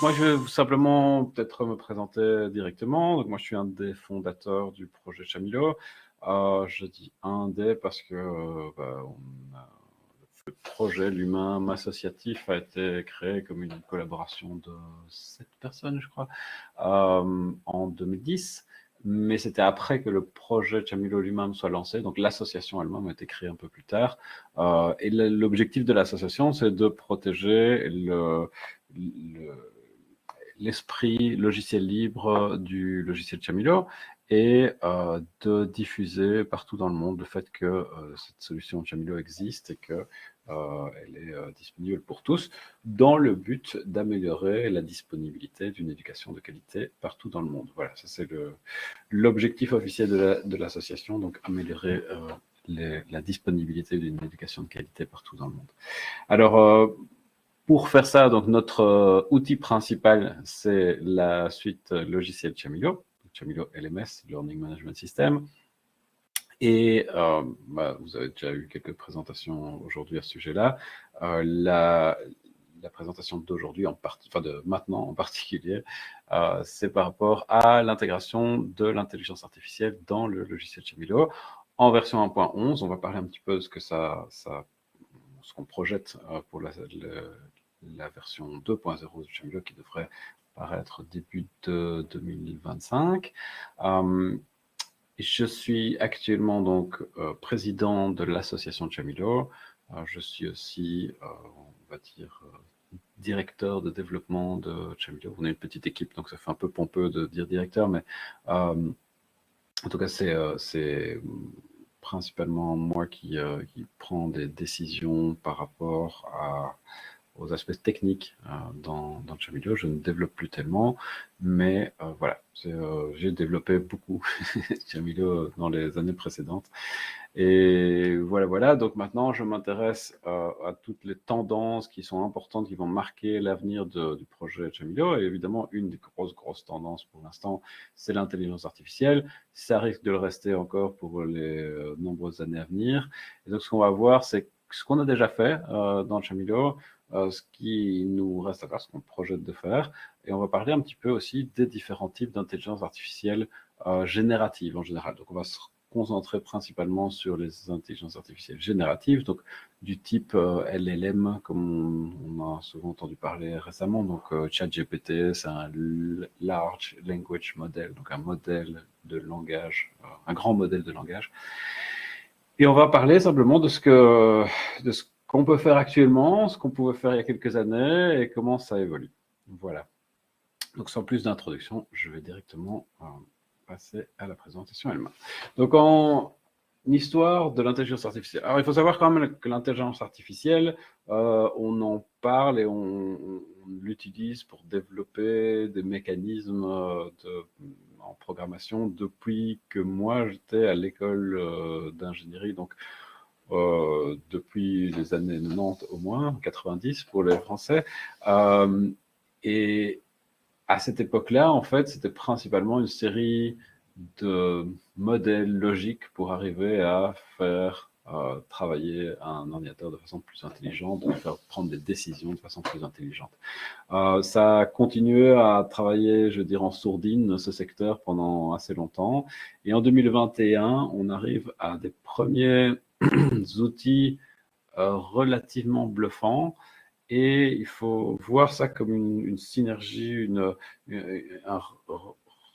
moi, je vais simplement peut-être me présenter directement. Donc, moi, je suis un des fondateurs du projet Chamilo. Je dis un des parce que le projet, l'humain associatif, a été créé comme une collaboration de 7 personnes, je crois, en 2010. Mais c'était après que le projet Chamilo lui-même soit lancé. Donc, l'association elle-même a été créée un peu plus tard. Et l'objectif de l'association, c'est de protéger l'esprit logiciel libre du logiciel Chamilo et de diffuser partout dans le monde le fait que cette solution Chamilo existe et que elle est disponible pour tous, dans le but d'améliorer la disponibilité d'une éducation de qualité partout dans le monde. Voilà, ça c'est l'objectif officiel de l'association, donc améliorer la disponibilité d'une éducation de qualité partout dans le monde. Alors, pour faire ça, donc notre outil principal, c'est la suite logicielle Chamilo, Chamilo LMS, Learning Management System. Et vous avez déjà eu quelques présentations aujourd'hui à ce sujet-là. La présentation d'aujourd'hui, de maintenant en particulier, c'est par rapport à l'intégration de l'intelligence artificielle dans le logiciel Chamilo. En version 1.11, on va parler un petit peu de ce que ce qu'on projette pour la version 2.0 de Chamilo qui devrait paraître début de 2025. Je suis actuellement donc président de l'association Chamilo. Je suis aussi, on va dire, directeur de développement de Chamilo. On est une petite équipe, donc ça fait un peu pompeux de dire directeur, mais en tout cas, c'est principalement moi qui prend des décisions par rapport aux aspects techniques dans Chamilo. Je ne développe plus tellement, mais voilà, j'ai développé beaucoup Chamilo dans les années précédentes. Et voilà. Donc maintenant, je m'intéresse à toutes les tendances qui sont importantes, qui vont marquer l'avenir du projet Chamilo. Et évidemment, une des grosses tendances pour l'instant, c'est l'intelligence artificielle. Ça risque de le rester encore pour les nombreuses années à venir. Et donc, ce qu'on va voir, c'est ce qu'on a déjà fait dans Chamilo, ce qui nous reste à faire, ce qu'on projette de faire. Et on va parler un petit peu aussi des différents types d'intelligence artificielle générative en général. Donc, on va se concentrer principalement sur les intelligences artificielles génératives, donc du type LLM, comme on a souvent entendu parler récemment. Donc, ChatGPT, c'est un Large Language Model, donc un modèle de langage, un grand modèle de langage. Et on va parler simplement de ce qu'on peut faire actuellement, ce qu'on pouvait faire il y a quelques années et comment ça évolue. Voilà. Donc, sans plus d'introduction, je vais directement passer à la présentation elle-même. Donc, en histoire de l'intelligence artificielle. Alors, il faut savoir quand même que l'intelligence artificielle, on en parle et on l'utilise pour développer des mécanismes en programmation depuis que moi, j'étais à l'école d'ingénierie. Donc, depuis les années 90 au moins, 90 pour les Français. Et à cette époque-là, en fait, c'était principalement une série de modèles logiques pour arriver à faire travailler un ordinateur de façon plus intelligente, de faire prendre des décisions de façon plus intelligente. Ça a continué à travailler, je veux dire, en sourdine, ce secteur, pendant assez longtemps. Et en 2021, on arrive à des premiers outils relativement bluffants. Et il faut voir ça comme une synergie, un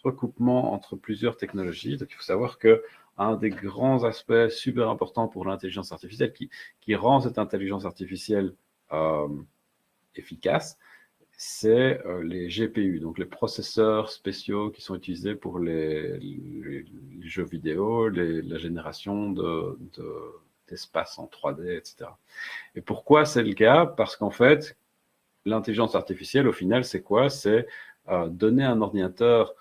recoupement entre plusieurs technologies. Donc, il faut savoir que un des grands aspects super importants pour l'intelligence artificielle, qui rend cette intelligence artificielle efficace, c'est les GPU, donc les processeurs spéciaux qui sont utilisés pour les jeux vidéo, la génération d'espace en 3D, etc. Et pourquoi c'est le cas? Parce qu'en fait, l'intelligence artificielle, au final, c'est quoi? C'est donner à un ordinateur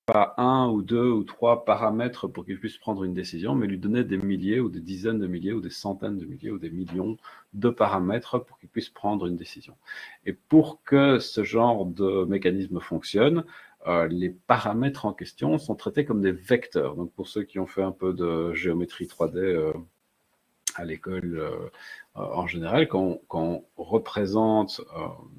pas un ou deux ou trois paramètres pour qu'il puisse prendre une décision, mais lui donner des milliers ou des dizaines de milliers ou des centaines de milliers ou des millions de paramètres pour qu'il puisse prendre une décision. Et pour que ce genre de mécanisme fonctionne, les paramètres en question sont traités comme des vecteurs. Donc, pour ceux qui ont fait un peu de géométrie 3D à l'école en général, quand on représente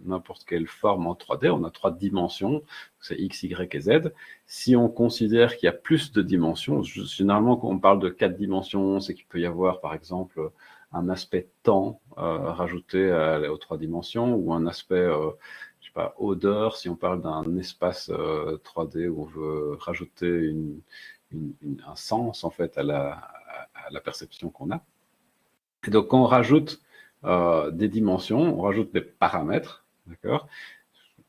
n'importe quelle forme en 3D, on a 3 dimensions, c'est X, Y et Z. Si on considère qu'il y a plus de dimensions, généralement quand on parle de 4 dimensions, c'est qu'il peut y avoir par exemple un aspect temps rajouté aux 3 dimensions, ou un aspect, je sais pas, odeur, si on parle d'un espace 3D où on veut rajouter un sens en fait à la perception qu'on a. Et donc, quand on rajoute des dimensions, on rajoute des paramètres, d'accord?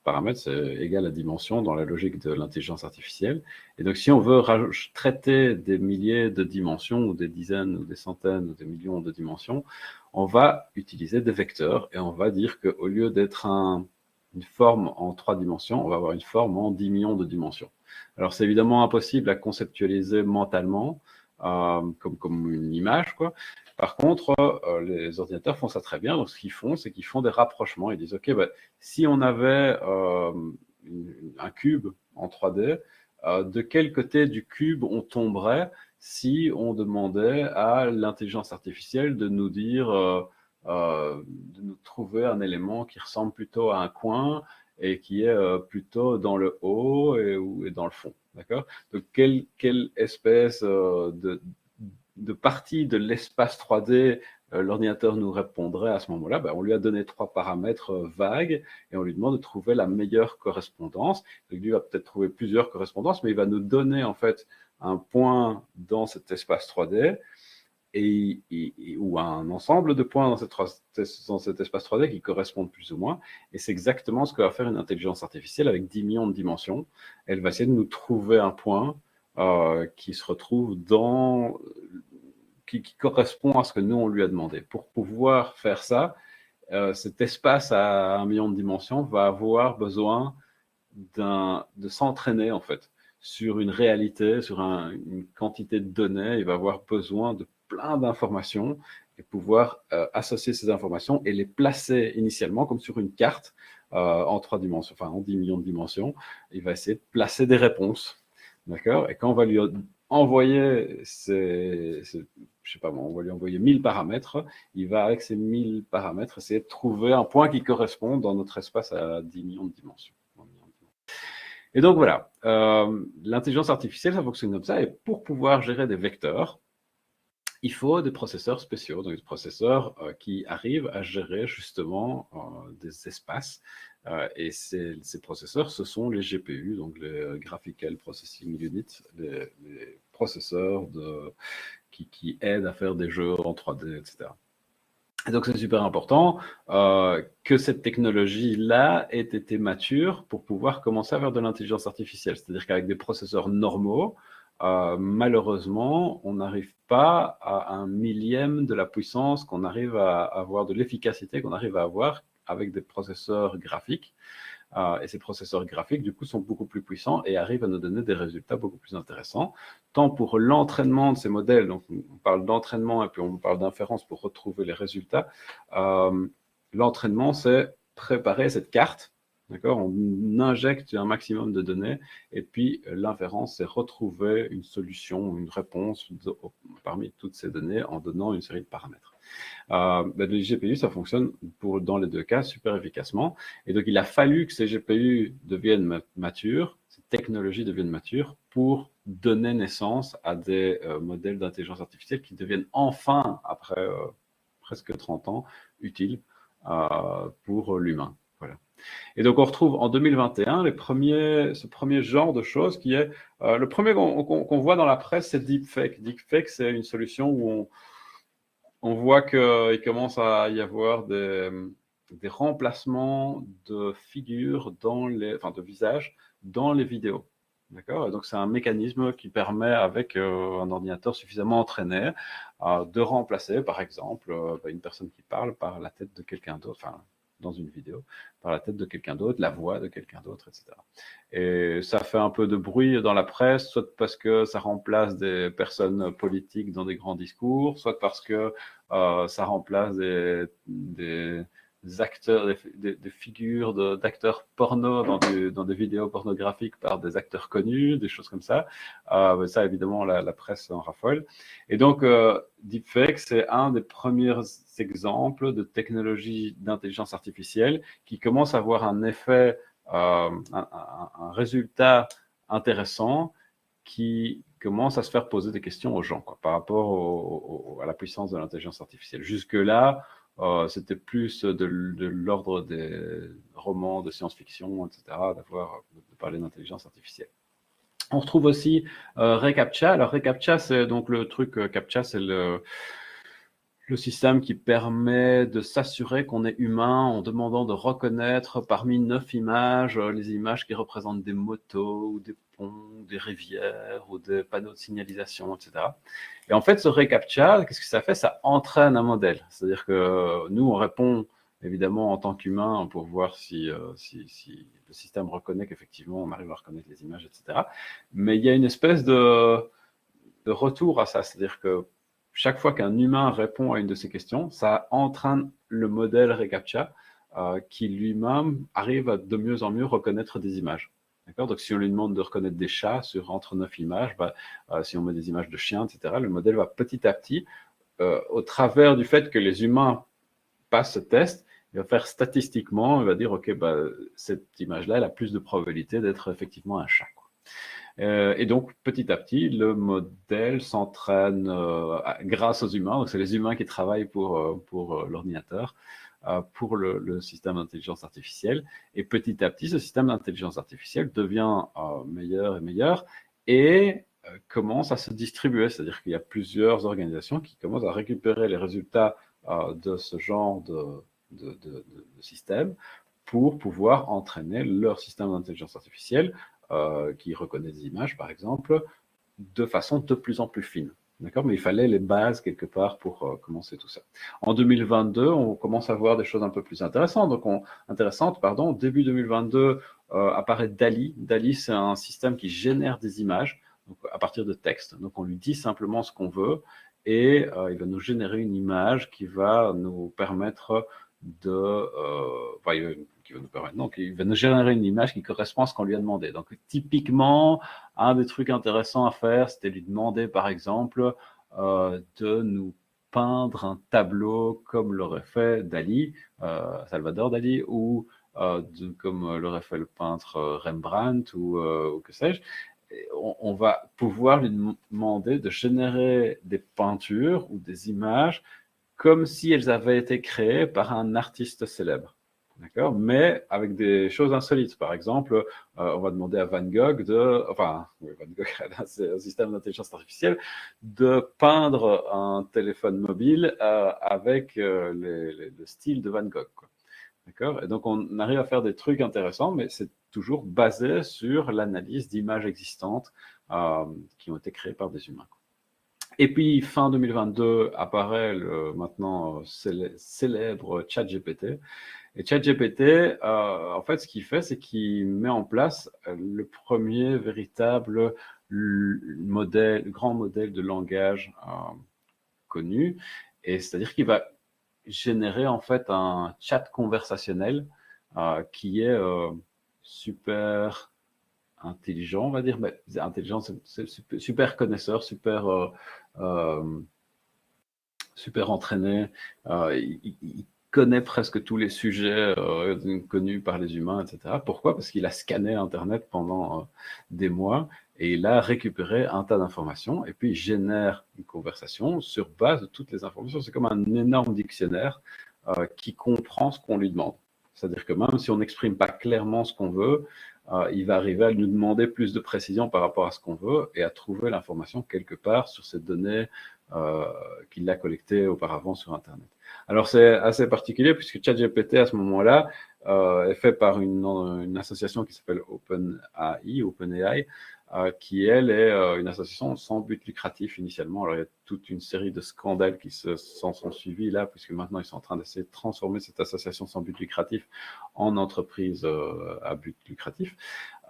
Paramètres, c'est égal à dimension dans la logique de l'intelligence artificielle. Et donc, si on veut traiter des milliers de dimensions, ou des dizaines, ou des centaines, ou des millions de dimensions, on va utiliser des vecteurs, et on va dire qu'au lieu d'être une forme en 3 dimensions, on va avoir une forme en 10 millions de dimensions. Alors, c'est évidemment impossible à conceptualiser mentalement, comme une image, quoi. Par contre, les ordinateurs font ça très bien. Donc, ce qu'ils font, c'est qu'ils font des rapprochements. Ils disent, OK, bah, si on avait un cube en 3D, de quel côté du cube on tomberait si on demandait à l'intelligence artificielle de nous dire, de nous trouver un élément qui ressemble plutôt à un coin et qui est plutôt dans le haut et dans le fond. D'accord? Donc, quelle espèce de partie de l'espace 3D l'ordinateur nous répondrait à ce moment-là? Ben, on lui a donné 3 paramètres vagues et on lui demande de trouver la meilleure correspondance. Donc, lui va peut-être trouver plusieurs correspondances, mais il va nous donner en fait un point dans cet espace 3D ou un ensemble de points dans cet espace 3D qui correspondent plus ou moins. Et c'est exactement ce que va faire une intelligence artificielle avec 10 millions de dimensions. Elle va essayer de nous trouver un point qui se retrouve qui correspond à ce que nous, on lui a demandé. Pour pouvoir faire ça, cet espace à 1 million de dimensions va avoir besoin de s'entraîner, en fait, sur une réalité, sur une quantité de données. Il va avoir besoin de plein d'informations et pouvoir associer ces informations et les placer initialement comme sur une carte en 3 dimensions, enfin en 10 millions de dimensions. Il va essayer de placer des réponses. D'accord? Et quand on va lui envoyer je sais pas moi, on va lui envoyer 1000 paramètres, il va avec ces 1000 paramètres essayer de trouver un point qui correspond dans notre espace à 10 millions de dimensions. Et donc voilà, l'intelligence artificielle, ça fonctionne comme ça, et pour pouvoir gérer des vecteurs, il faut des processeurs spéciaux, donc des processeurs qui arrivent à gérer justement des espaces. Et ces processeurs, ce sont les GPU, donc les Graphical Processing Units, les processeurs qui aident à faire des jeux en 3D, etc. Et donc c'est super important que cette technologie-là ait été mature pour pouvoir commencer à faire de l'intelligence artificielle. C'est-à-dire qu'avec des processeurs normaux, malheureusement, on n'arrive pas à 1/1000e de la puissance qu'on arrive à avoir, de l'efficacité qu'on arrive à avoir avec des processeurs graphiques. Et ces processeurs graphiques, du coup, sont beaucoup plus puissants et arrivent à nous donner des résultats beaucoup plus intéressants, tant pour l'entraînement de ces modèles, donc on parle d'entraînement et puis on parle d'inférence pour retrouver les résultats. L'entraînement, c'est préparer cette carte, d'accord? On injecte un maximum de données, et puis l'inférence, c'est retrouver une solution, une réponse parmi toutes ces données en donnant une série de paramètres. Les GPU, ça fonctionne dans les 2 cas super efficacement. Et donc, il a fallu que ces GPU deviennent matures, ces technologies deviennent matures pour donner naissance à des modèles d'intelligence artificielle qui deviennent enfin, après presque 30 ans, utiles pour l'humain. Voilà. Et donc, on retrouve en 2021 ce premier genre de choses qui est... le premier qu'on voit dans la presse, c'est Deepfake. Deepfake, c'est une solution où on voit qu'il commence à y avoir des remplacements de figures de visages dans les vidéos. D'accord? Donc, c'est un mécanisme qui permet, avec un ordinateur suffisamment entraîné, de remplacer, par exemple, une personne qui parle par la tête de quelqu'un d'autre, enfin, dans une vidéo, par la tête de quelqu'un d'autre, la voix de quelqu'un d'autre, etc. Et ça fait un peu de bruit dans la presse, soit parce que ça remplace des personnes politiques dans des grands discours, soit parce que ça remplace des acteurs, des figures d'acteurs porno dans des vidéos pornographiques par des acteurs connus, des choses comme ça. Ça, évidemment, la presse en raffole. Et donc, deepfake, c'est un des premiers exemples de technologie d'intelligence artificielle qui commence à avoir un effet, un résultat intéressant qui commence à se faire poser des questions aux gens quoi, par rapport à la puissance de l'intelligence artificielle. Jusque-là, c'était plus de l'ordre des romans de science-fiction, etc., de parler d'intelligence artificielle. On retrouve aussi reCAPTCHA. Alors reCAPTCHA, c'est donc le truc, CAPTCHA, c'est le système qui permet de s'assurer qu'on est humain en demandant de reconnaître parmi 9 images, les images qui représentent des motos, ou des ponts, des rivières, ou des panneaux de signalisation, etc. Et en fait, ce reCAPTCHA, qu'est-ce que ça fait? Ça entraîne un modèle. C'est-à-dire que nous, on répond évidemment en tant qu'humain pour voir si le système reconnaît qu'effectivement on arrive à reconnaître les images, etc. Mais il y a une espèce de retour à ça. C'est-à-dire que chaque fois qu'un humain répond à une de ces questions, ça entraîne le modèle reCAPTCHA qui lui-même arrive à de mieux en mieux reconnaître des images. Donc, si on lui demande de reconnaître des chats entre 9 images, si on met des images de chiens, etc., le modèle va petit à petit, au travers du fait que les humains passent ce test, il va faire statistiquement, il va dire, OK, cette image-là, elle a plus de probabilité d'être effectivement un chat. Et donc, petit à petit, le modèle s'entraîne grâce aux humains. Donc, c'est les humains qui travaillent pour l'ordinateur, pour le système d'intelligence artificielle. Et petit à petit, ce système d'intelligence artificielle devient meilleur et meilleur et commence à se distribuer. C'est-à-dire qu'il y a plusieurs organisations qui commencent à récupérer les résultats de ce genre de système pour pouvoir entraîner leur système d'intelligence artificielle qui reconnaît des images, par exemple, de façon de plus en plus fine. D'accord? Mais il fallait les bases quelque part pour commencer tout ça. En 2022, on commence à voir des choses un peu plus intéressantes. Donc, début 2022, apparaît DALL-E. DALL-E, c'est un système qui génère des images donc, à partir de texte. Donc, on lui dit simplement ce qu'on veut et il va nous générer une image qui va nous permettre il va nous générer une image qui correspond à ce qu'on lui a demandé. Donc, typiquement, un des trucs intéressants à faire, c'était lui demander, par exemple, de nous peindre un tableau comme l'aurait fait Dali, Salvador Dali, ou comme l'aurait fait le peintre Rembrandt, ou que sais-je. On va pouvoir lui demander de générer des peintures ou des images comme si elles avaient été créées par un artiste célèbre. D'accord? Mais avec des choses insolites. Par exemple, on va demander à Van Gogh Van Gogh, c'est un système d'intelligence artificielle, de peindre un téléphone mobile avec le style de Van Gogh. Quoi. D'accord? Et donc, on arrive à faire des trucs intéressants, mais c'est toujours basé sur l'analyse d'images existantes qui ont été créées par des humains. Quoi. Et puis, fin 2022, apparaît le maintenant célèbre ChatGPT. Et ChatGPT, en fait, ce qu'il fait, c'est qu'il met en place le premier véritable grand modèle de langage connu. Et c'est-à-dire qu'il va générer en fait un chat conversationnel qui est super intelligent, on va dire. Mais intelligent, c'est super connaisseur, super entraîné. Il connaît presque tous les sujets connus par les humains, etc. Pourquoi? Parce qu'il a scanné Internet pendant des mois et il a récupéré un tas d'informations et puis il génère une conversation sur base de toutes les informations. C'est comme un énorme dictionnaire qui comprend ce qu'on lui demande. C'est-à-dire que même si on n'exprime pas clairement ce qu'on veut, il va arriver à nous demander plus de précision par rapport à ce qu'on veut et à trouver l'information quelque part sur ces données qu'il a collectées auparavant sur Internet. Alors c'est assez particulier puisque ChatGPT à ce moment-là est fait par une association qui s'appelle OpenAI, qui elle est une association sans but lucratif initialement. Alors il y a toute une série de scandales qui s'en sont suivis là, puisque maintenant ils sont en train d'essayer de transformer cette association sans but lucratif en entreprise à but lucratif.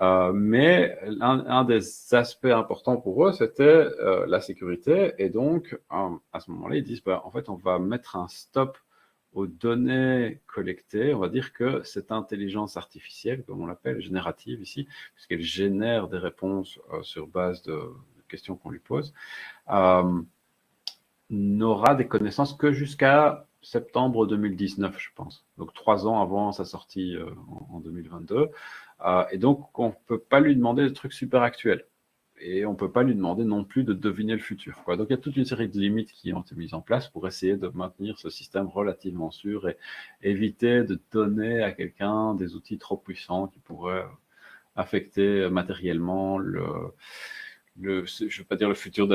Mais un des aspects importants pour eux, c'était la sécurité. Et donc, à ce moment-là, ils disent, en fait, on va mettre un stop aux données collectées, on va dire que cette intelligence artificielle, comme on l'appelle, générative ici, puisqu'elle génère des réponses sur base de questions qu'on lui pose, n'aura des connaissances que jusqu'à septembre 2019, je pense. Donc 3 ans avant sa sortie en 2022. Et donc, on ne peut pas lui demander des trucs super actuels. Et on ne peut pas lui demander non plus de deviner le futur, quoi. Donc il y a toute une série de limites qui ont été mises en place pour essayer de maintenir ce système relativement sûr et éviter de donner à quelqu'un des outils trop puissants qui pourraient affecter matériellement je ne veux pas dire le futur de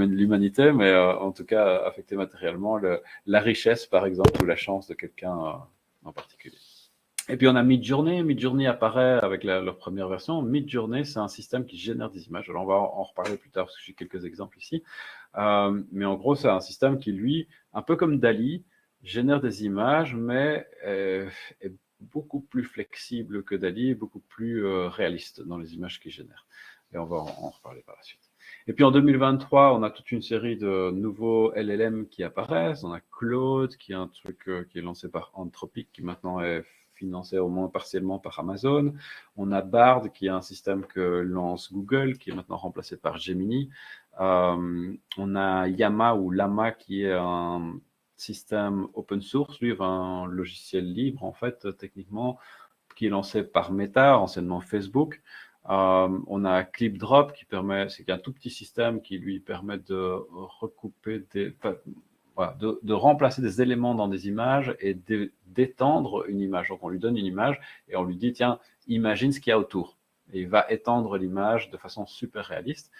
l'humanité, mais en tout cas affecter matériellement la richesse, par exemple, ou la chance de quelqu'un en particulier. Et puis on a Midjourney. Midjourney apparaît avec leur première version. Midjourney, c'est un système qui génère des images. Alors on va en reparler plus tard parce que j'ai quelques exemples ici. Mais en gros, c'est un système qui, lui, un peu comme DALL-E, génère des images, mais est beaucoup plus flexible que DALL-E, beaucoup plus réaliste dans les images qu'il génère. Et on va en reparler par la suite. Et puis en 2023, on a toute une série de nouveaux LLM qui apparaissent. On a Claude, qui est un truc qui est lancé par Anthropic, qui maintenant est financé au moins partiellement par Amazon. On a Bard, qui est un système que lance Google, qui est maintenant remplacé par Gemini. On a Llama ou Llama, qui est un système open source, lui, un logiciel libre, en fait, techniquement, qui est lancé par Meta, anciennement Facebook. On a ClipDrop qui permet, c'est un tout petit système qui lui permet de recouper voilà, de remplacer des éléments dans des images et d'étendre une image. Donc on lui donne une image et on lui dit tiens, imagine ce qu'il y a autour. Et il va étendre l'image de façon super réaliste.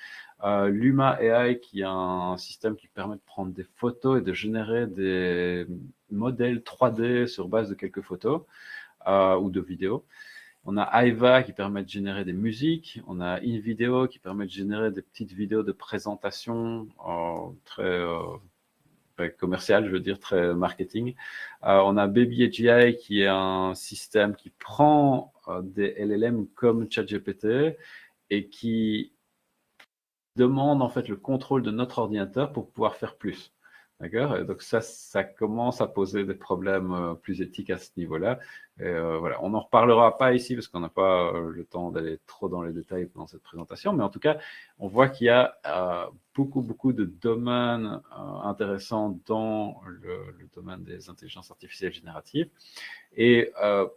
Luma AI qui est un système qui permet de prendre des photos et de générer des modèles 3D sur base de quelques photos ou de vidéos. On a Aiva qui permet de générer des musiques. On a InVideo qui permet de générer des petites vidéos de présentation très commerciales, je veux dire, très marketing. On a Baby AGI qui est un système qui prend des LLM comme ChatGPT et qui demande en fait le contrôle de notre ordinateur pour pouvoir faire plus. D'accord. Et donc ça commence à poser des problèmes plus éthiques à ce niveau-là. Voilà, on n'en reparlera pas ici parce qu'on n'a pas le temps d'aller trop dans les détails pendant cette présentation, mais en tout cas, on voit qu'il y a beaucoup de domaines intéressants dans le domaine des intelligences artificielles génératives. Et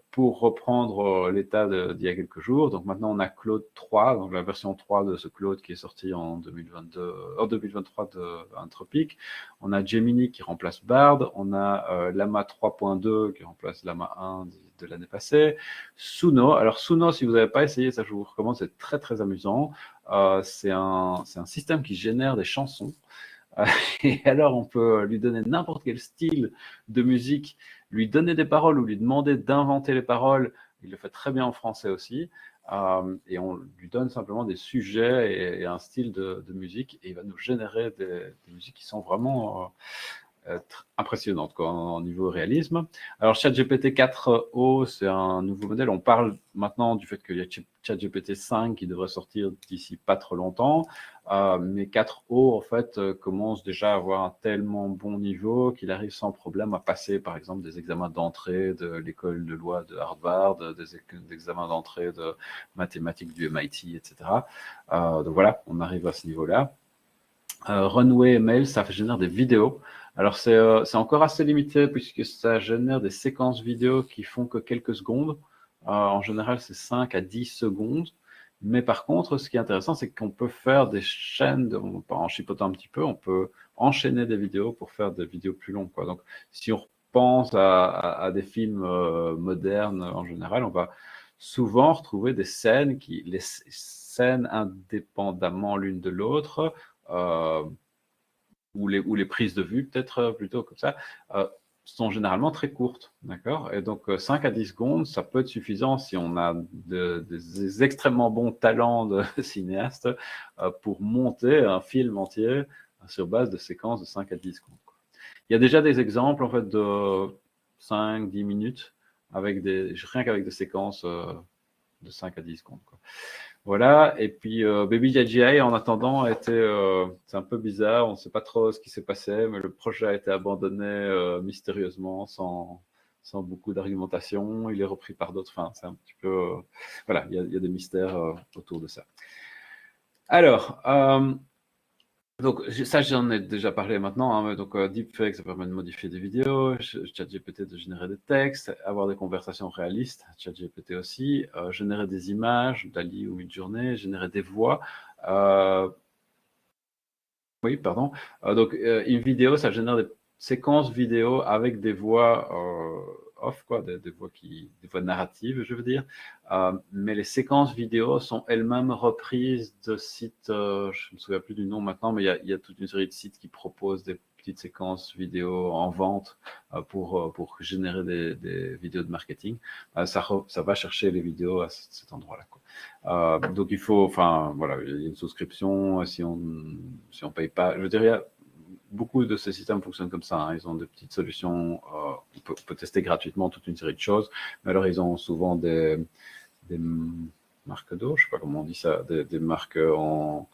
pour reprendre l'état d'il y a quelques jours, donc maintenant on a Claude 3, donc la version 3 de ce Claude qui est sorti en 2023 de Anthropic. On a Gemini qui remplace Bard, on a Llama 3.2 qui remplace Llama 1 de l'année passée. Suno, alors Suno, si vous n'avez pas essayé, ça je vous recommande, c'est très amusant. C'est un système qui génère des chansons. Et alors, on peut lui donner n'importe quel style de musique, lui donner des paroles ou lui demander d'inventer les paroles. Il le fait très bien en français aussi. Et on lui donne simplement des sujets et un style de musique. Et il va nous générer des musiques qui sont vraiment impressionnante quoi, en niveau réalisme. Alors ChatGPT 4o, c'est un nouveau modèle. On parle maintenant du fait qu'il y a ChatGPT 5 qui devrait sortir d'ici pas trop longtemps, mais 4o en fait commence déjà à avoir un tellement bon niveau qu'il arrive sans problème à passer par exemple des examens d'entrée de l'école de loi de Harvard, des examens d'entrée de mathématiques du MIT, etc. Donc voilà, on arrive à ce niveau-là. Runway ML, ça génère des vidéos. Alors, c'est encore assez limité puisque ça génère des séquences vidéo qui font que quelques secondes. En général, c'est 5 à 10 secondes. Mais par contre, ce qui est intéressant, c'est qu'on peut faire des chaînes, en chipotant un petit peu, on peut enchaîner des vidéos pour faire des vidéos plus longues, quoi. Donc, si on pense à des films modernes en général, on va souvent retrouver des scènes les scènes indépendamment l'une de l'autre, ou les prises de vue, peut-être plutôt comme ça, sont généralement très courtes, d'accord. Et donc 5 à 10 secondes, ça peut être suffisant si on a des extrêmement bons talents de cinéaste pour monter un film entier sur base de séquences de 5 à 10 secondes, quoi. Il y a déjà des exemples en fait de 5-10 minutes avec rien qu'avec des séquences de 5 à 10 secondes, quoi. Voilà, et puis Baby JGI en attendant était, c'est un peu bizarre, on ne sait pas trop ce qui s'est passé, mais le projet a été abandonné mystérieusement, sans beaucoup d'argumentation. Il est repris par d'autres, enfin, c'est un petit peu, voilà, il y a des mystères autour de ça. Alors, donc ça, j'en ai déjà parlé maintenant, hein, mais donc deepfake, ça permet de modifier des vidéos, ChatGPT de générer des textes, avoir des conversations réalistes, ChatGPT aussi, générer des images, Dali ou Midjourney, générer des voix. Oui, pardon. Donc une vidéo, ça génère des séquences vidéo avec des voix off, quoi, des voix narratives, je veux dire. Mais les séquences vidéo sont elles-mêmes reprises de sites, je ne me souviens plus du nom maintenant, mais il y a toute une série de sites qui proposent des petites séquences vidéo en vente pour générer des vidéos de marketing. Ça va chercher les vidéos à cet endroit-là, quoi. Donc il faut, enfin voilà, il y a une souscription. Si on paye pas, je dirais, beaucoup de ces systèmes fonctionnent comme ça, hein. Ils ont des petites solutions. On peut tester gratuitement toute une série de choses, mais alors ils ont souvent des marques d'eau, je sais pas comment on dit ça, des marques en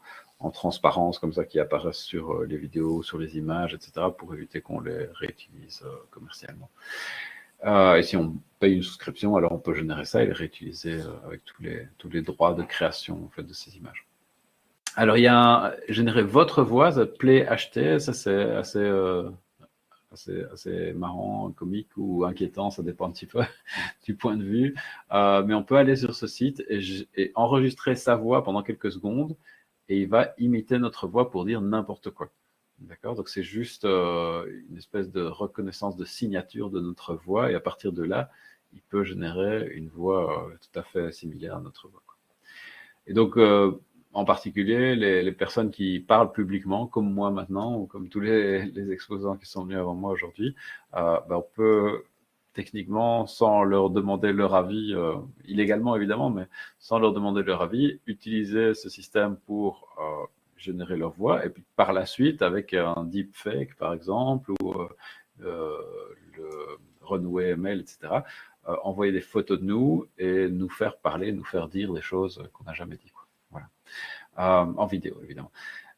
transparence comme ça qui apparaissent sur les vidéos, sur les images, etc., pour éviter qu'on les réutilise commercialement. Et si on paye une souscription, alors on peut générer ça et les réutiliser avec tous les droits de création en fait, de ces images. Alors, il y a générer votre voix, ça Play HT, ça c'est assez marrant, comique ou inquiétant, ça dépend un petit peu du point de vue. Mais on peut aller sur ce site et enregistrer sa voix pendant quelques secondes et il va imiter notre voix pour dire n'importe quoi. D'accord? Donc c'est juste une espèce de reconnaissance de signature de notre voix et à partir de là, il peut générer une voix tout à fait similaire à notre voix, quoi. Et donc, en particulier, les personnes qui parlent publiquement, comme moi maintenant, ou comme tous les exposants qui sont venus avant moi aujourd'hui, on peut techniquement, sans leur demander leur avis, illégalement évidemment, mais sans leur demander leur avis, utiliser ce système pour générer leur voix, et puis par la suite, avec un deepfake par exemple, ou le Runway ML, etc., envoyer des photos de nous et nous faire parler, nous faire dire des choses qu'on n'a jamais dit, quoi. Voilà. En vidéo, évidemment.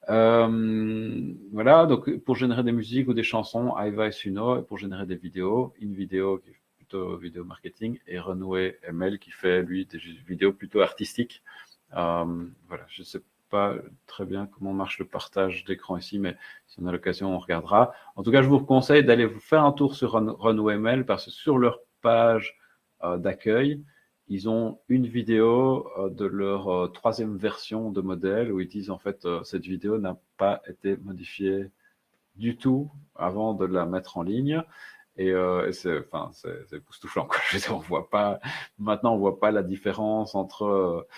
Voilà, donc pour générer des musiques ou des chansons, Aiva et Suno, et pour générer des vidéos, une vidéo qui est plutôt vidéo marketing, et Runway ML qui fait, lui, des vidéos plutôt artistiques. Voilà, je ne sais pas très bien comment marche le partage d'écran ici, mais si on a l'occasion, on regardera. En tout cas, je vous conseille d'aller vous faire un tour sur Runway ML parce que sur leur page d'accueil, ils ont une vidéo de leur troisième version de modèle où ils disent en fait cette vidéo n'a pas été modifiée du tout avant de la mettre en ligne. Et c'est époustouflant, quoi. Je veux dire, maintenant on voit pas la différence entre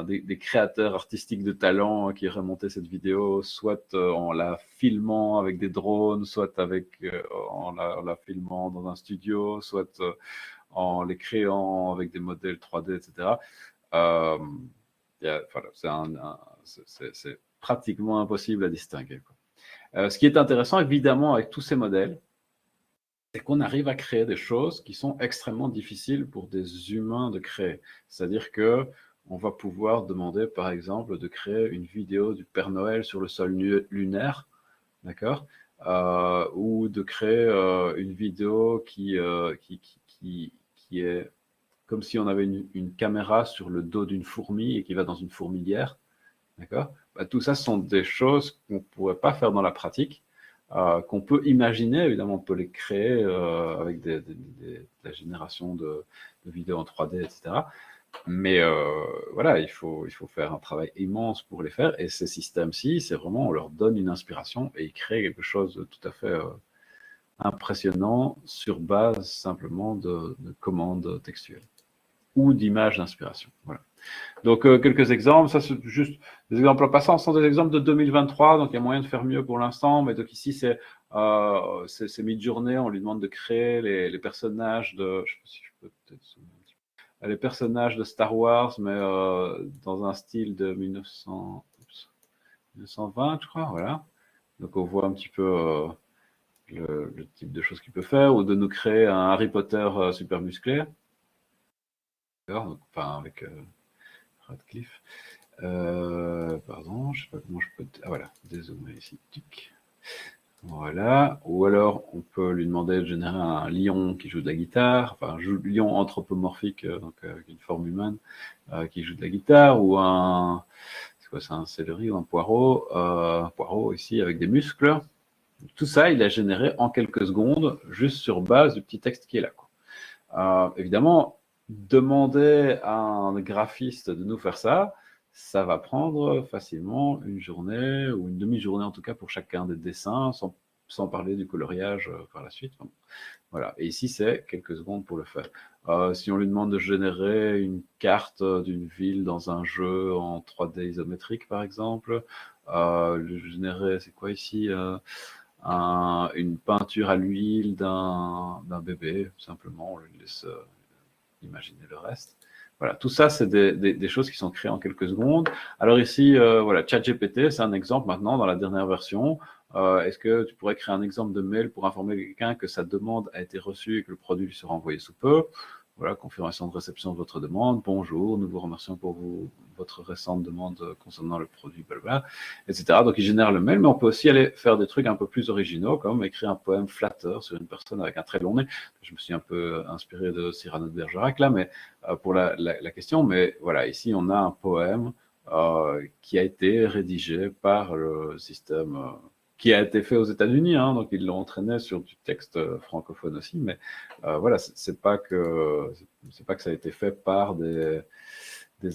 des créateurs artistiques de talent qui remontaient cette vidéo, soit en la filmant avec des drones, soit en la filmant dans un studio, soit en les créant avec des modèles 3D, etc. Voilà, c'est pratiquement impossible à distinguer, quoi. Ce qui est intéressant, évidemment, avec tous ces modèles, c'est qu'on arrive à créer des choses qui sont extrêmement difficiles pour des humains de créer. C'est-à-dire que on va pouvoir demander, par exemple, de créer une vidéo du Père Noël sur le sol lunaire, d'accord, ou de créer une vidéo qui est comme si on avait une caméra sur le dos d'une fourmi et qui va dans une fourmilière, d'accord. Tout ça, ce sont des choses qu'on ne pourrait pas faire dans la pratique, qu'on peut imaginer, évidemment, on peut les créer avec la génération de vidéos en 3D, etc. Mais voilà, il faut faire un travail immense pour les faire. Et ces systèmes-ci, c'est vraiment, on leur donne une inspiration et ils créent quelque chose de tout à fait impressionnant sur base simplement de commandes textuelles ou d'images d'inspiration. Voilà. Donc, quelques exemples. Ça, c'est juste des exemples en passant. Ce sont des exemples de 2023, donc il y a moyen de faire mieux pour l'instant. Mais donc ici, c'est Midjourney. On lui demande de créer les personnages de... Je sais pas si je peux peut-être les personnages de Star Wars, mais dans un style de 1920, je crois, voilà. Donc on voit un petit peu le type de choses qu'il peut faire, ou de nous créer un Harry Potter super musclé. Donc, enfin, avec Radcliffe. Pardon, je sais pas comment je peux... Ah voilà, dézoomer ici. Tic. Voilà. Ou alors, on peut lui demander de générer un lion qui joue de la guitare, enfin un lion anthropomorphique, donc avec une forme humaine, qui joue de la guitare, ou un... C'est quoi, c'est un céleri ou un poireau ici avec des muscles. Tout ça, il a généré en quelques secondes, juste sur base du petit texte qui est là, quoi. Évidemment, demander à un graphiste de nous faire ça, ça va prendre facilement une journée ou une demi-journée en tout cas pour chacun des dessins, sans parler du coloriage par la suite. Voilà. Et ici, c'est quelques secondes pour le faire. Si on lui demande de générer une carte d'une ville dans un jeu en 3D isométrique, par exemple, le générer, c'est quoi ici une peinture à l'huile d'un bébé, simplement, on lui laisse imaginer le reste. Voilà, tout ça, c'est des choses qui sont créées en quelques secondes. Alors ici, voilà, ChatGPT, c'est un exemple maintenant dans la dernière version. Est-ce que tu pourrais créer un exemple de mail pour informer quelqu'un que sa demande a été reçue et que le produit lui sera envoyé sous peu? Voilà, confirmation de réception de votre demande. Bonjour, nous vous remercions pour votre récente demande concernant le produit, blablabla, etc. Donc, il génère le mail, mais on peut aussi aller faire des trucs un peu plus originaux, comme écrire un poème flatteur sur une personne avec un très long nez. Je me suis un peu inspiré de Cyrano de Bergerac, là, mais pour la question. Mais voilà, ici, on a un poème qui a été rédigé par le système qui a été fait aux États-Unis, hein, donc ils l'ont entraîné sur du texte francophone aussi, mais voilà, c'est pas que ça a été fait par des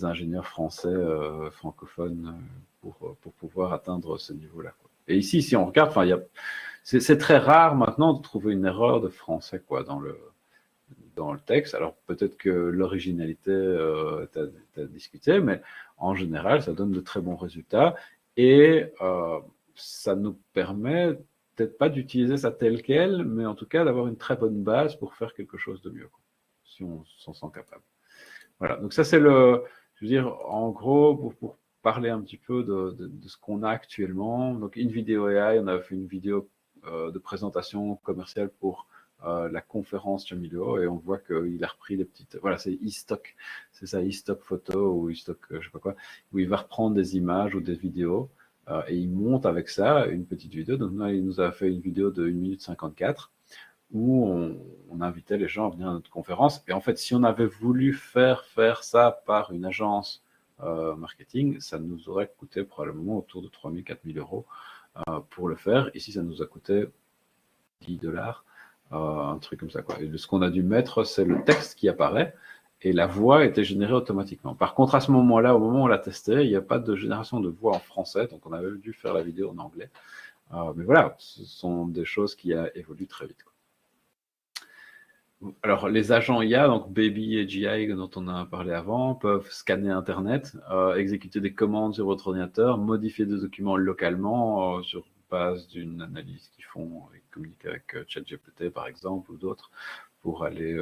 ingénieurs français francophones pour pouvoir atteindre ce niveau-là. Et ici, si on regarde, enfin, c'est très rare maintenant de trouver une erreur de français quoi dans le texte. Alors peut-être que l'originalité est à discuter, mais en général, ça donne de très bons résultats et ça nous permet peut-être pas d'utiliser ça tel quel, mais en tout cas d'avoir une très bonne base pour faire quelque chose de mieux, quoi, si on s'en sent capable. Voilà, donc ça c'est je veux dire, en gros, pour parler un petit peu de ce qu'on a actuellement. Donc InVideo AI, on a fait une vidéo de présentation commerciale pour la conférence Chamillot et on voit qu'il a repris des petites... Voilà, c'est e-stock, c'est ça, e-stock photo ou e-stock je sais pas quoi, où il va reprendre des images ou des vidéos et il monte avec ça une petite vidéo. Donc là, il nous a fait une vidéo de 1 minute 54 où on invitait les gens à venir à notre conférence. Et en fait, si on avait voulu faire ça par une agence marketing, ça nous aurait coûté probablement autour de 3 000, 4 000 euros pour le faire. Ici, ça nous a coûté $10, un truc comme ça, quoi. Et ce qu'on a dû mettre, c'est le texte qui apparaît et la voix était générée automatiquement. Par contre, à ce moment-là, au moment où on l'a testé, il n'y a pas de génération de voix en français, donc on avait dû faire la vidéo en anglais. Mais voilà, ce sont des choses qui évoluent très vite, quoi. Alors, les agents IA, donc Baby et GI dont on a parlé avant, peuvent scanner Internet, exécuter des commandes sur votre ordinateur, modifier des documents localement sur base d'une analyse qu'ils font. Ils communiquent avec ChatGPT, par exemple, ou d'autres, pour aller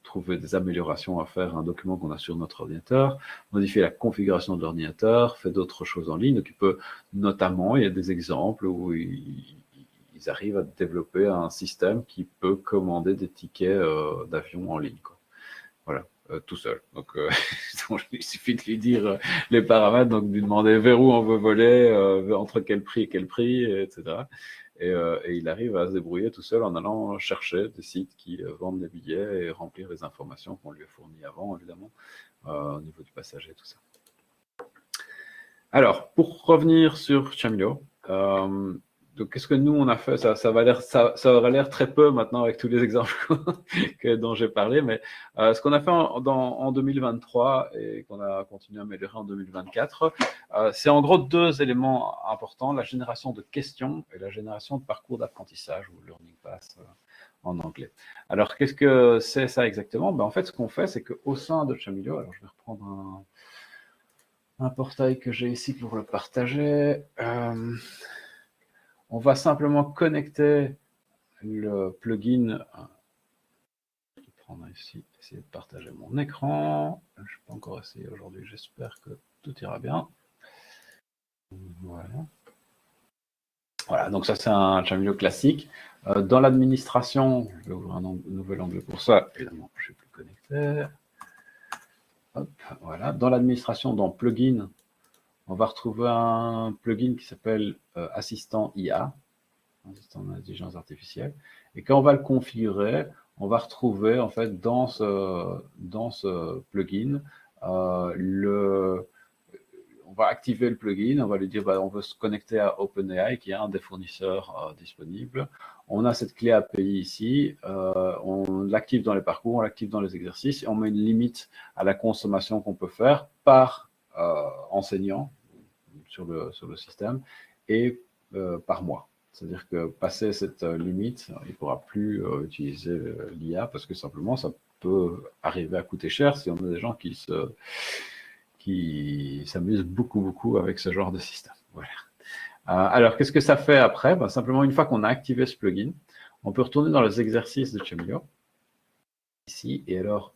trouver des améliorations à faire à un document qu'on a sur notre ordinateur, modifier la configuration de l'ordinateur, faire d'autres choses en ligne. Donc, il peut notamment, il y a des exemples où ils arrivent à développer un système qui peut commander des tickets d'avion en ligne, quoi. Voilà, tout seul. Donc, il suffit de lui dire les paramètres, donc de lui demander vers où on veut voler, entre quel prix et quel prix, etc. Et il arrive à se débrouiller tout seul en allant chercher des sites qui vendent des billets et remplir les informations qu'on lui a fournies avant, évidemment, au niveau du passager, tout ça. Alors, pour revenir sur Chamillot, donc, qu'est-ce que nous, on a fait? Ça aurait l'air très peu maintenant avec tous les exemples dont j'ai parlé, mais ce qu'on a fait en 2023 et qu'on a continué à améliorer en 2024, c'est en gros deux éléments importants, la génération de questions et la génération de parcours d'apprentissage, ou Learning Path en anglais. Alors, qu'est-ce que c'est ça exactement? En fait, ce qu'on fait, c'est qu'au sein de Chamillot, alors je vais reprendre un portail que j'ai ici pour le partager. On va simplement connecter le plugin. Je vais prendre ici, essayer de partager mon écran. Je n'ai pas encore essayé aujourd'hui, j'espère que tout ira bien. Voilà. Voilà, donc ça c'est un Chamillot classique. Dans l'administration, je vais ouvrir un nouvel onglet pour ça. Évidemment, je ne suis plus connecté. Hop, voilà. Dans l'administration, dans plugin, on va retrouver un plugin qui s'appelle Assistant IA, Assistant d'intelligence artificielle. Et quand on va le configurer, on va retrouver en fait dans ce plugin on va activer le plugin, on va lui dire on veut se connecter à OpenAI qui est un des fournisseurs disponibles. On a cette clé API ici, on l'active dans les parcours, on l'active dans les exercices et on met une limite à la consommation qu'on peut faire par enseignant sur le système et par mois. C'est-à-dire que passer cette limite, il ne pourra plus utiliser l'IA parce que simplement ça peut arriver à coûter cher si on a des gens qui s'amusent beaucoup avec ce genre de système. Voilà. Alors, qu'est-ce que ça fait après? Simplement, une fois qu'on a activé ce plugin, on peut retourner dans les exercices de Chemilio, ici, et alors,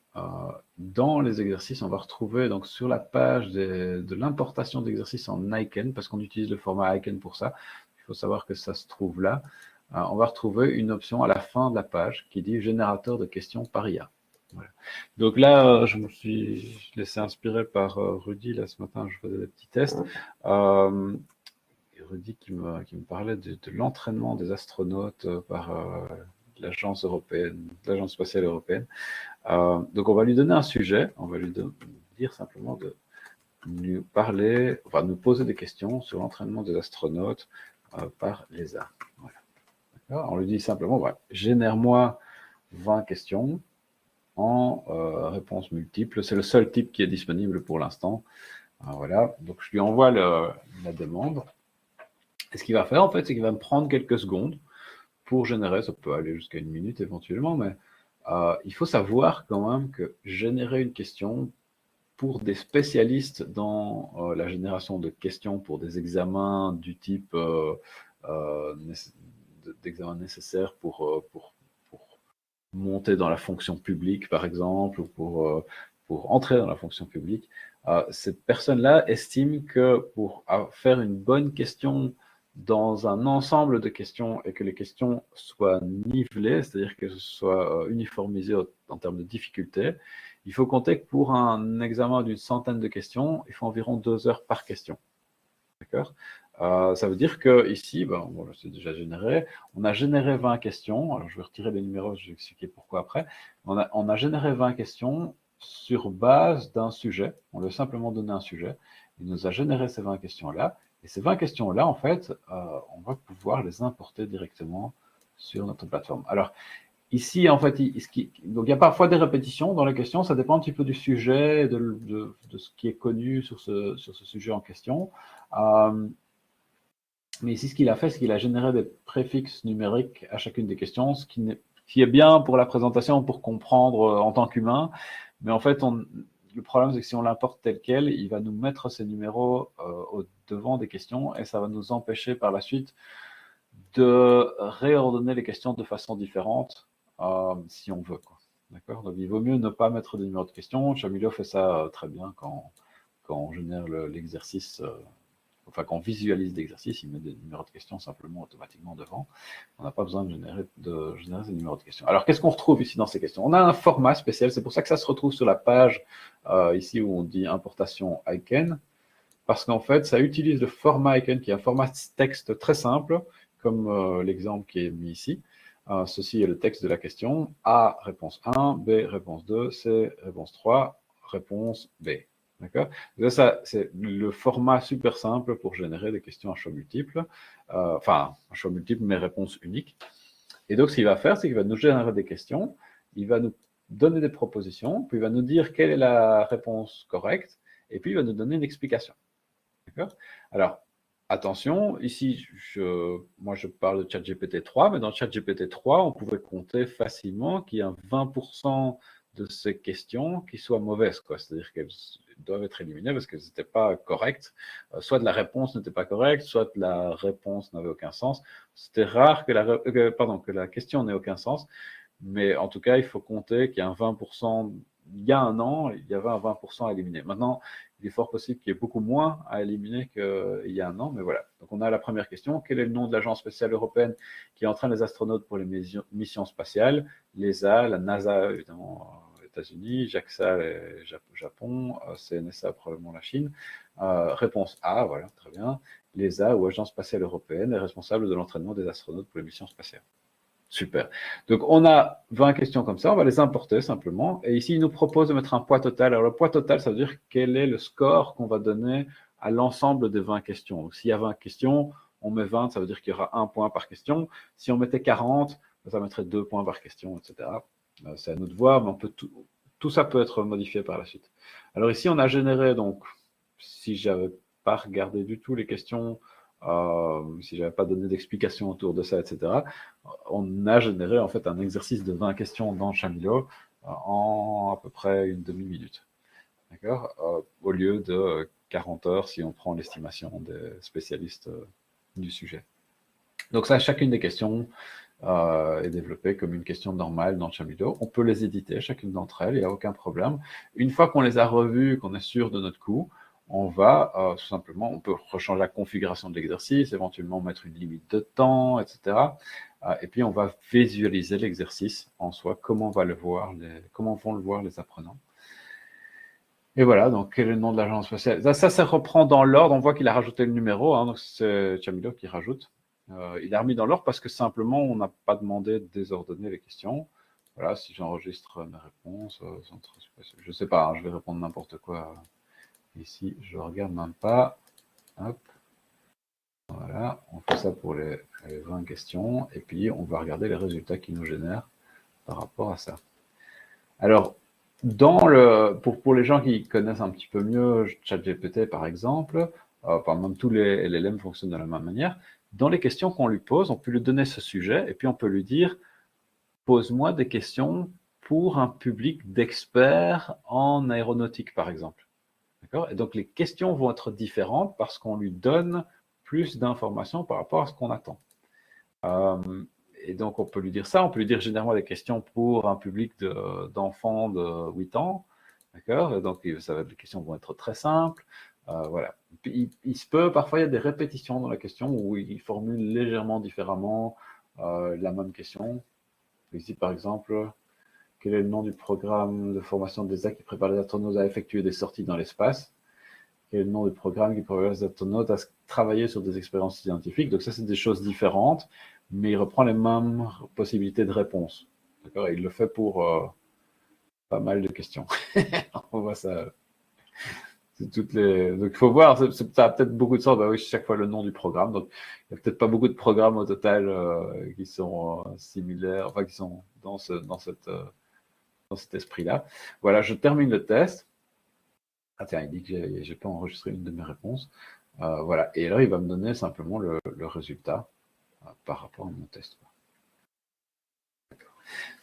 dans les exercices, on va retrouver donc sur la page de l'importation d'exercices en Icon, parce qu'on utilise le format Icon pour ça, il faut savoir que ça se trouve là, on va retrouver une option à la fin de la page qui dit « Générateur de questions par IA ». Voilà. Donc là, je me suis laissé inspirer par Rudy, là ce matin, je faisais des petits tests. Rudy qui me parlait de l'entraînement des astronautes par l'agence spatiale européenne. Donc on va lui donner un sujet, on va lui dire simplement de nous parler, enfin nous poser des questions sur l'entraînement des astronautes par l'ESA. Voilà. On lui dit simplement, voilà, génère-moi 20 questions en réponse multiple. C'est le seul type qui est disponible pour l'instant. Voilà, donc je lui envoie la demande. Et ce qu'il va faire, en fait, c'est qu'il va me prendre quelques secondes pour générer, ça peut aller jusqu'à 1 minute éventuellement, mais il faut savoir quand même que générer une question pour des spécialistes dans la génération de questions pour des examens du type d'examens nécessaires pour monter dans la fonction publique, par exemple, ou pour entrer dans la fonction publique, cette personne-là estime que pour faire une bonne question dans un ensemble de questions et que les questions soient nivelées, c'est-à-dire que ce soit uniformisé en termes de difficulté, il faut compter que pour un examen d'une centaine de questions, il faut environ 2 heures par question. D'accord ? Ça veut dire que ici, bon, c'est déjà généré. On a généré 20 questions. Alors, je vais retirer les numéros, je vais expliquer pourquoi après. On a généré 20 questions sur base d'un sujet. On lui a simplement donné un sujet. Il nous a généré ces 20 questions-là. Et ces 20 questions-là, en fait, on va pouvoir les importer directement sur notre plateforme. Alors, ici, en fait, donc il y a parfois des répétitions dans les questions. Ça dépend un petit peu du sujet, de ce qui est connu sur ce sujet en question. Mais ici, ce qu'il a fait, c'est qu'il a généré des préfixes numériques à chacune des questions, ce qui est bien pour la présentation, pour comprendre en tant qu'humain. Mais en fait, le problème, c'est que si on l'importe tel quel, il va nous mettre ces numéros au devant des questions et ça va nous empêcher par la suite de réordonner les questions de façon différente si on veut. D'accord ? Donc, il vaut mieux ne pas mettre de numéros de questions. Chemilio fait ça très bien quand on génère l'exercice. Enfin, quand on visualise l'exercice, il met des numéros de questions simplement automatiquement devant. On n'a pas besoin de générer ces numéros de questions. Alors, qu'est-ce qu'on retrouve ici dans ces questions? On a un format spécial, c'est pour ça que ça se retrouve sur la page ici où on dit importation icon, parce qu'en fait, ça utilise le format icon qui est un format texte très simple, comme l'exemple qui est mis ici. Ceci est le texte de la question. A, réponse 1, B, réponse 2, C, réponse 3, réponse B. D'accord? Ça, c'est le format super simple pour générer des questions à choix multiples. Enfin, à choix multiples, mais réponses uniques. Et donc, ce qu'il va faire, c'est qu'il va nous générer des questions, il va nous donner des propositions, puis il va nous dire quelle est la réponse correcte, et puis il va nous donner une explication. D'accord? Alors, attention, ici, moi je parle de ChatGPT 3, mais dans ChatGPT 3, on pouvait compter facilement qu'il y a un 20% de ces questions qui soient mauvaises, c'est-à-dire qu'elles doivent être éliminées parce qu'elles n'étaient pas correctes. Soit la réponse n'était pas correcte, soit la réponse n'avait aucun sens. C'était rare que la question n'ait aucun sens, mais en tout cas, il faut compter qu'il y a un 20%, il y a un an, il y avait un 20% à éliminer. Maintenant, il est fort possible qu'il y ait beaucoup moins à éliminer qu'il y a un an, mais voilà. Donc on a la première question, quel est le nom de l'agence spatiale européenne qui entraîne les astronautes pour les missions spatiales? L'ESA, la NASA, évidemment, États-Unis, JAXA le Japon, CNSA probablement la Chine. Réponse A, voilà, très bien. L'ESA ou Agence spatiale européenne est responsable de l'entraînement des astronautes pour les missions spatiales. Super. Donc, on a 20 questions comme ça, on va les importer simplement. Et ici, il nous propose de mettre un poids total. Alors, le poids total, ça veut dire quel est le score qu'on va donner à l'ensemble des 20 questions. Donc, s'il y a 20 questions, on met 20, ça veut dire qu'il y aura 1 point par question. Si on mettait 40, ça mettrait 2 points par question, etc. C'est à nous de voir, mais on peut tout ça peut être modifié par la suite. Alors ici, on a généré, donc, si j'avais pas regardé du tout les questions, si j'avais pas donné d'explication autour de ça, etc., on a généré en fait un exercice de 20 questions dans Chamilo en à peu près une demi-minute. D'accord, au lieu de 40 heures si on prend l'estimation des spécialistes du sujet. Donc ça, chacune des questions est développée comme une question normale dans Chamilo. On peut les éditer, chacune d'entre elles, il n'y a aucun problème. Une fois qu'on les a revues, qu'on est sûr de notre coup, on va tout simplement, on peut rechanger la configuration de l'exercice, éventuellement mettre une limite de temps, etc. Et puis on va visualiser l'exercice en soi, comment vont le voir les apprenants. Et voilà, donc quel est le nom de l'agence spatiale? Ça reprend dans l'ordre, on voit qu'il a rajouté le numéro, hein, donc c'est Chamilo qui rajoute. Il a remis dans l'ordre parce que simplement, on n'a pas demandé de désordonner les questions. Voilà, si j'enregistre mes réponses, je ne sais pas, hein, je vais répondre n'importe quoi. Ici, je ne regarde même pas. Hop. Voilà, on fait ça pour les 20 questions, et puis on va regarder les résultats qui nous génèrent par rapport à ça. Alors, pour les gens qui connaissent un petit peu mieux ChatGPT, par exemple, même tous les LLM fonctionnent de la même manière. Dans les questions qu'on lui pose, on peut lui donner ce sujet, et puis on peut lui dire « Pose-moi des questions pour un public d'experts en aéronautique, par exemple. » Et donc, les questions vont être différentes parce qu'on lui donne plus d'informations par rapport à ce qu'on attend. Et donc, on peut lui dire ça. On peut lui dire généralement des questions pour un public d'enfants de 8 ans. D'accord. Donc, les questions vont être très simples. Voilà. Il se peut, parfois, il y a des répétitions dans la question où il formule légèrement différemment la même question. Ici, par exemple, quel est le nom du programme de formation d'ESA qui prépare les astronautes à effectuer des sorties dans l'espace? Quel est le nom du programme qui prépare les astronautes à travailler sur des expériences scientifiques? Donc ça, c'est des choses différentes, mais il reprend les mêmes possibilités de réponse. D'accord. Et il le fait pour pas mal de questions. On voit ça. Donc il faut voir, ça a peut-être beaucoup de sens. Bah oui, chaque fois le nom du programme. Donc il n'y a peut-être pas beaucoup de programmes au total qui sont similaires, enfin qui sont dans cet esprit-là. Voilà, je termine le test. Ah tiens, il dit que j'ai pas enregistré une de mes réponses. Voilà, et là il va me donner simplement le résultat par rapport à mon test.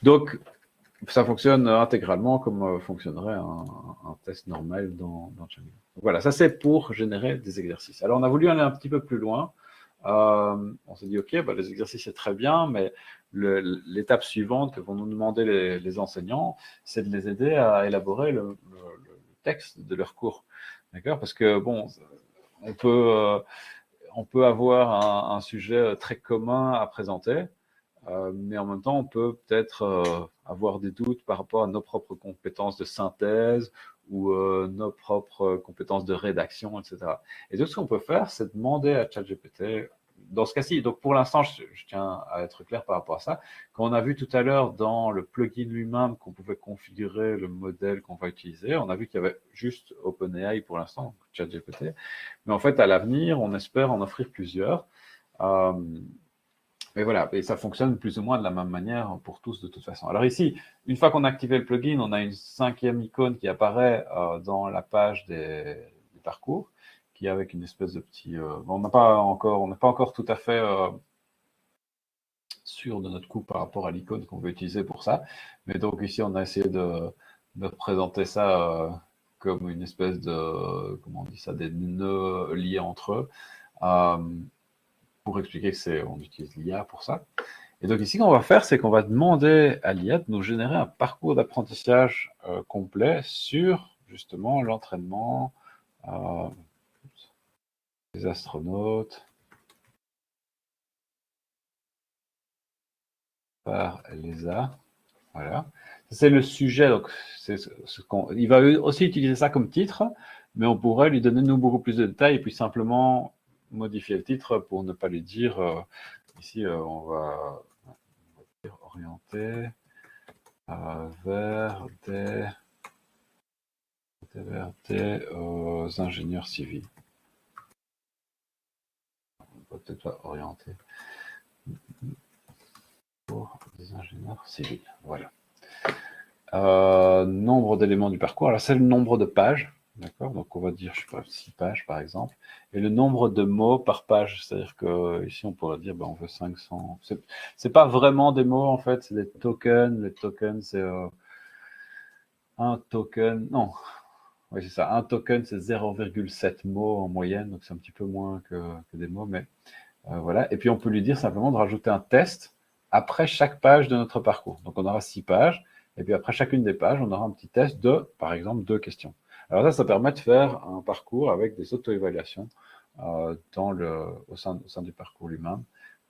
Donc ça fonctionne intégralement comme fonctionnerait un test normal dans Chameleon. Voilà, ça c'est pour générer des exercices. Alors on a voulu aller un petit peu plus loin. On s'est dit, ok, bah, les exercices c'est très bien, mais l'étape suivante que vont nous demander les enseignants, c'est de les aider à élaborer le texte de leur cours. D'accord? Parce que bon, on peut avoir un sujet très commun à présenter, mais en même temps, on peut peut-être avoir des doutes par rapport à nos propres compétences de synthèse ou nos propres compétences de rédaction, etc. Et donc, ce qu'on peut faire, c'est demander à ChatGPT, dans ce cas-ci, donc pour l'instant, je tiens à être clair par rapport à ça, quand on a vu tout à l'heure dans le plugin lui-même qu'on pouvait configurer le modèle qu'on va utiliser, on a vu qu'il y avait juste OpenAI pour l'instant, ChatGPT, mais en fait, à l'avenir, on espère en offrir plusieurs. Mais voilà, et ça fonctionne plus ou moins de la même manière pour tous de toute façon. Alors ici, une fois qu'on a activé le plugin, on a une 5e icône qui apparaît dans la page des parcours, qui est avec une espèce de petit... on n'est pas encore tout à fait sûr de notre coup par rapport à l'icône qu'on veut utiliser pour ça. Mais donc ici, on a essayé de représenter ça comme une espèce de... comment on dit ça? Des nœuds liés entre eux. Pour expliquer que on utilise l'IA pour ça. Et donc ici, ce qu'on va faire, c'est qu'on va demander à l'IA de nous générer un parcours d'apprentissage complet sur justement l'entraînement des astronautes par l'ESA. Voilà. C'est le sujet. Donc, il va aussi utiliser ça comme titre, mais on pourrait lui donner nous beaucoup plus de détails et puis simplement modifier le titre pour ne pas lui dire ici on va dire orienter vers des ingénieurs civils. On va peut-être pas orienter pour des ingénieurs civils. Voilà. Nombre d'éléments du parcours. Alors, c'est le nombre de pages. D'accord. Donc, on va dire, je sais pas, 6 pages, par exemple. Et le nombre de mots par page. C'est-à-dire que ici, on pourrait dire, ben, on veut 500. C'est pas vraiment des mots, en fait. C'est des tokens. Les tokens, c'est un token. Non. Oui, c'est ça. Un token, c'est 0,7 mots en moyenne. Donc, c'est un petit peu moins que des mots. Mais voilà. Et puis, on peut lui dire simplement de rajouter un test après chaque page de notre parcours. Donc, on aura 6 pages. Et puis, après chacune des pages, on aura un petit test de, par exemple, 2 questions. Alors ça permet de faire un parcours avec des auto-évaluations au sein du parcours lui-même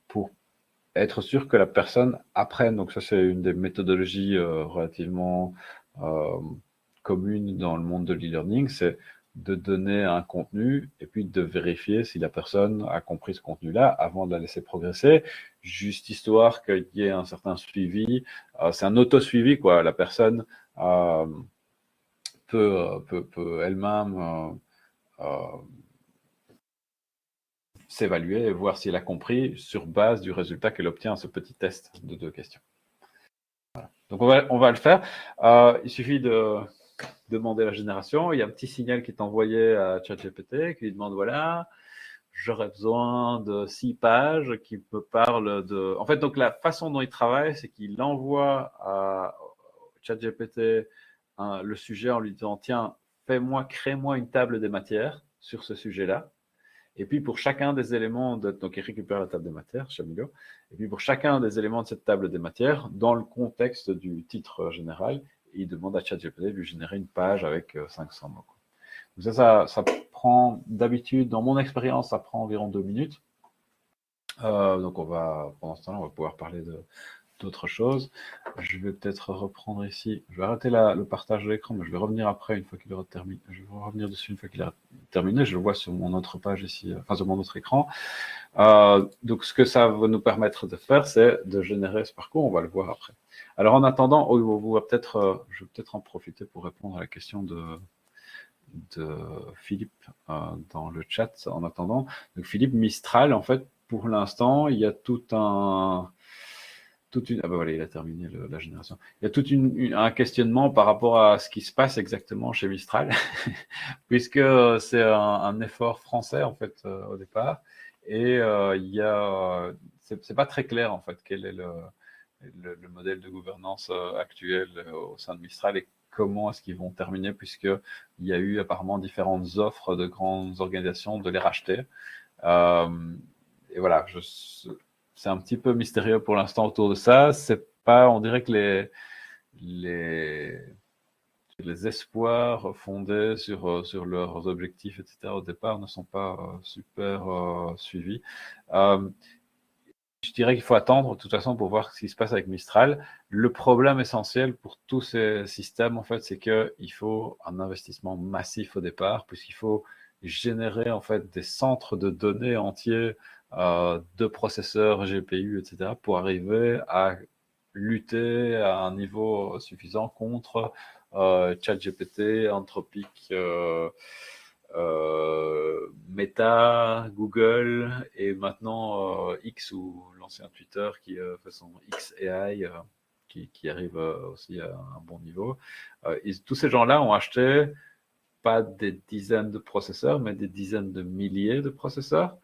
pour être sûr que la personne apprenne. Donc, ça, c'est une des méthodologies relativement communes dans le monde de l'e-learning. C'est de donner un contenu et puis de vérifier si la personne a compris ce contenu-là avant de la laisser progresser, juste histoire qu'il y ait un certain suivi. C'est un auto-suivi, quoi. La personne peut elle-même s'évaluer et voir si elle a compris sur base du résultat qu'elle obtient à ce petit test de 2 questions. Voilà. Donc on va le faire. Il suffit de demander la génération. Il y a un petit signal qui est envoyé à ChatGPT qui lui demande voilà, j'aurais besoin de 6 pages qui me parlent de. En fait, donc la façon dont il travaille, c'est qu'il envoie à ChatGPT le sujet en lui disant tiens, crée-moi une table des matières sur ce sujet-là. Et puis pour chacun des éléments, donc il récupère la table des matières, Chamilo, et puis pour chacun des éléments de cette table des matières, dans le contexte du titre général, il demande à ChatGPT de lui générer une page avec 500 mots. Donc ça prend d'habitude, dans mon expérience, ça prend environ 2 minutes. Donc pendant ce temps-là, on va pouvoir parler d'autres choses. Je vais peut-être reprendre ici. Je vais arrêter le partage de l'écran, mais je vais revenir après une fois qu'il aura terminé. Je vais revenir dessus une fois qu'il aura terminé. Je le vois sur mon autre page ici, enfin sur mon autre écran. Donc ce que ça va nous permettre de faire, c'est de générer ce parcours. On va le voir après. Alors en attendant, je vais peut-être en profiter pour répondre à la question de Philippe dans le chat en attendant. Donc Philippe, Mistral, en fait, pour l'instant, il y a ah ben voilà, il a terminé la génération. Il y a tout un questionnement par rapport à ce qui se passe exactement chez Mistral, puisque c'est un effort français en fait au départ, et c'est pas très clair en fait quel est le modèle de gouvernance actuel au sein de Mistral et comment est-ce qu'ils vont terminer, puisqu'il y a eu apparemment différentes offres de grandes organisations de les racheter. Et voilà, c'est un petit peu mystérieux pour l'instant autour de ça. C'est pas, on dirait que les espoirs fondés sur leurs objectifs, etc., au départ, ne sont pas super suivis. Je dirais qu'il faut attendre, de toute façon, pour voir ce qui se passe avec Mistral. Le problème essentiel pour tous ces systèmes, en fait, c'est qu'il faut un investissement massif au départ, puisqu'il faut générer, en fait, des centres de données entiers de processeurs, GPU, etc., pour arriver à lutter à un niveau suffisant contre ChatGPT, Anthropic, Meta, Google et maintenant X ou l'ancien Twitter qui fait son XAI qui arrive aussi à un bon niveau. Tous ces gens-là ont acheté pas des dizaines de processeurs, mais des dizaines de milliers de processeurs.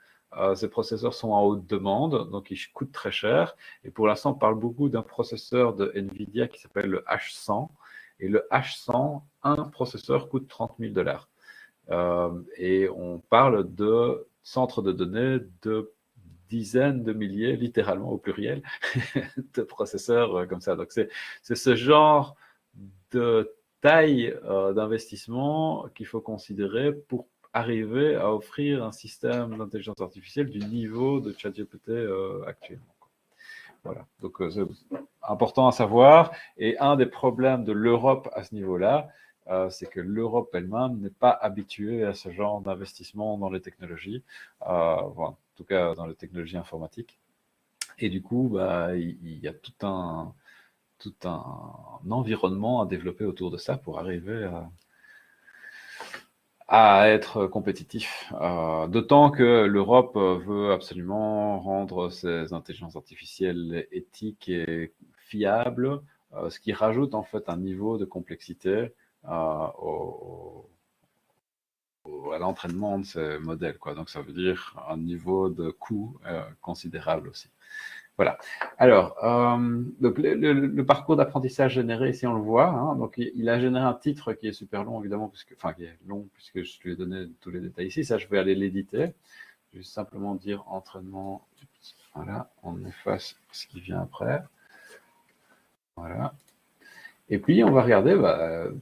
Ces processeurs sont en haute demande, donc ils coûtent très cher. Et pour l'instant, on parle beaucoup d'un processeur de NVIDIA qui s'appelle le H100. Et le H100, un processeur coûte $30 000. Et on parle de centres de données de dizaines de milliers, littéralement au pluriel, de processeurs comme ça. Donc c'est ce genre de taille d'investissement qu'il faut considérer pour arriver à offrir un système d'intelligence artificielle du niveau de ChatGPT actuellement. Voilà. Donc c'est important à savoir. Et un des problèmes de l'Europe à ce niveau-là, c'est que l'Europe elle-même n'est pas habituée à ce genre d'investissement dans les technologies, en tout cas dans les technologies informatiques. Et du coup, bah, il y a tout un environnement à développer autour de ça pour arriver à être compétitif. D'autant que l'Europe veut absolument rendre ses intelligences artificielles éthiques et fiables, ce qui rajoute en fait un niveau de complexité à l'entraînement de ces modèles, quoi. Donc ça veut dire un niveau de coût considérable aussi. Voilà. Alors, donc le parcours d'apprentissage généré, ici on le voit. Hein, donc il a généré un titre qui est super long, évidemment, enfin qui est long puisque je lui ai donné tous les détails ici. Ça, je vais aller l'éditer. Je vais simplement dire entraînement. Voilà, on efface ce qui vient après. Voilà. Et puis on va regarder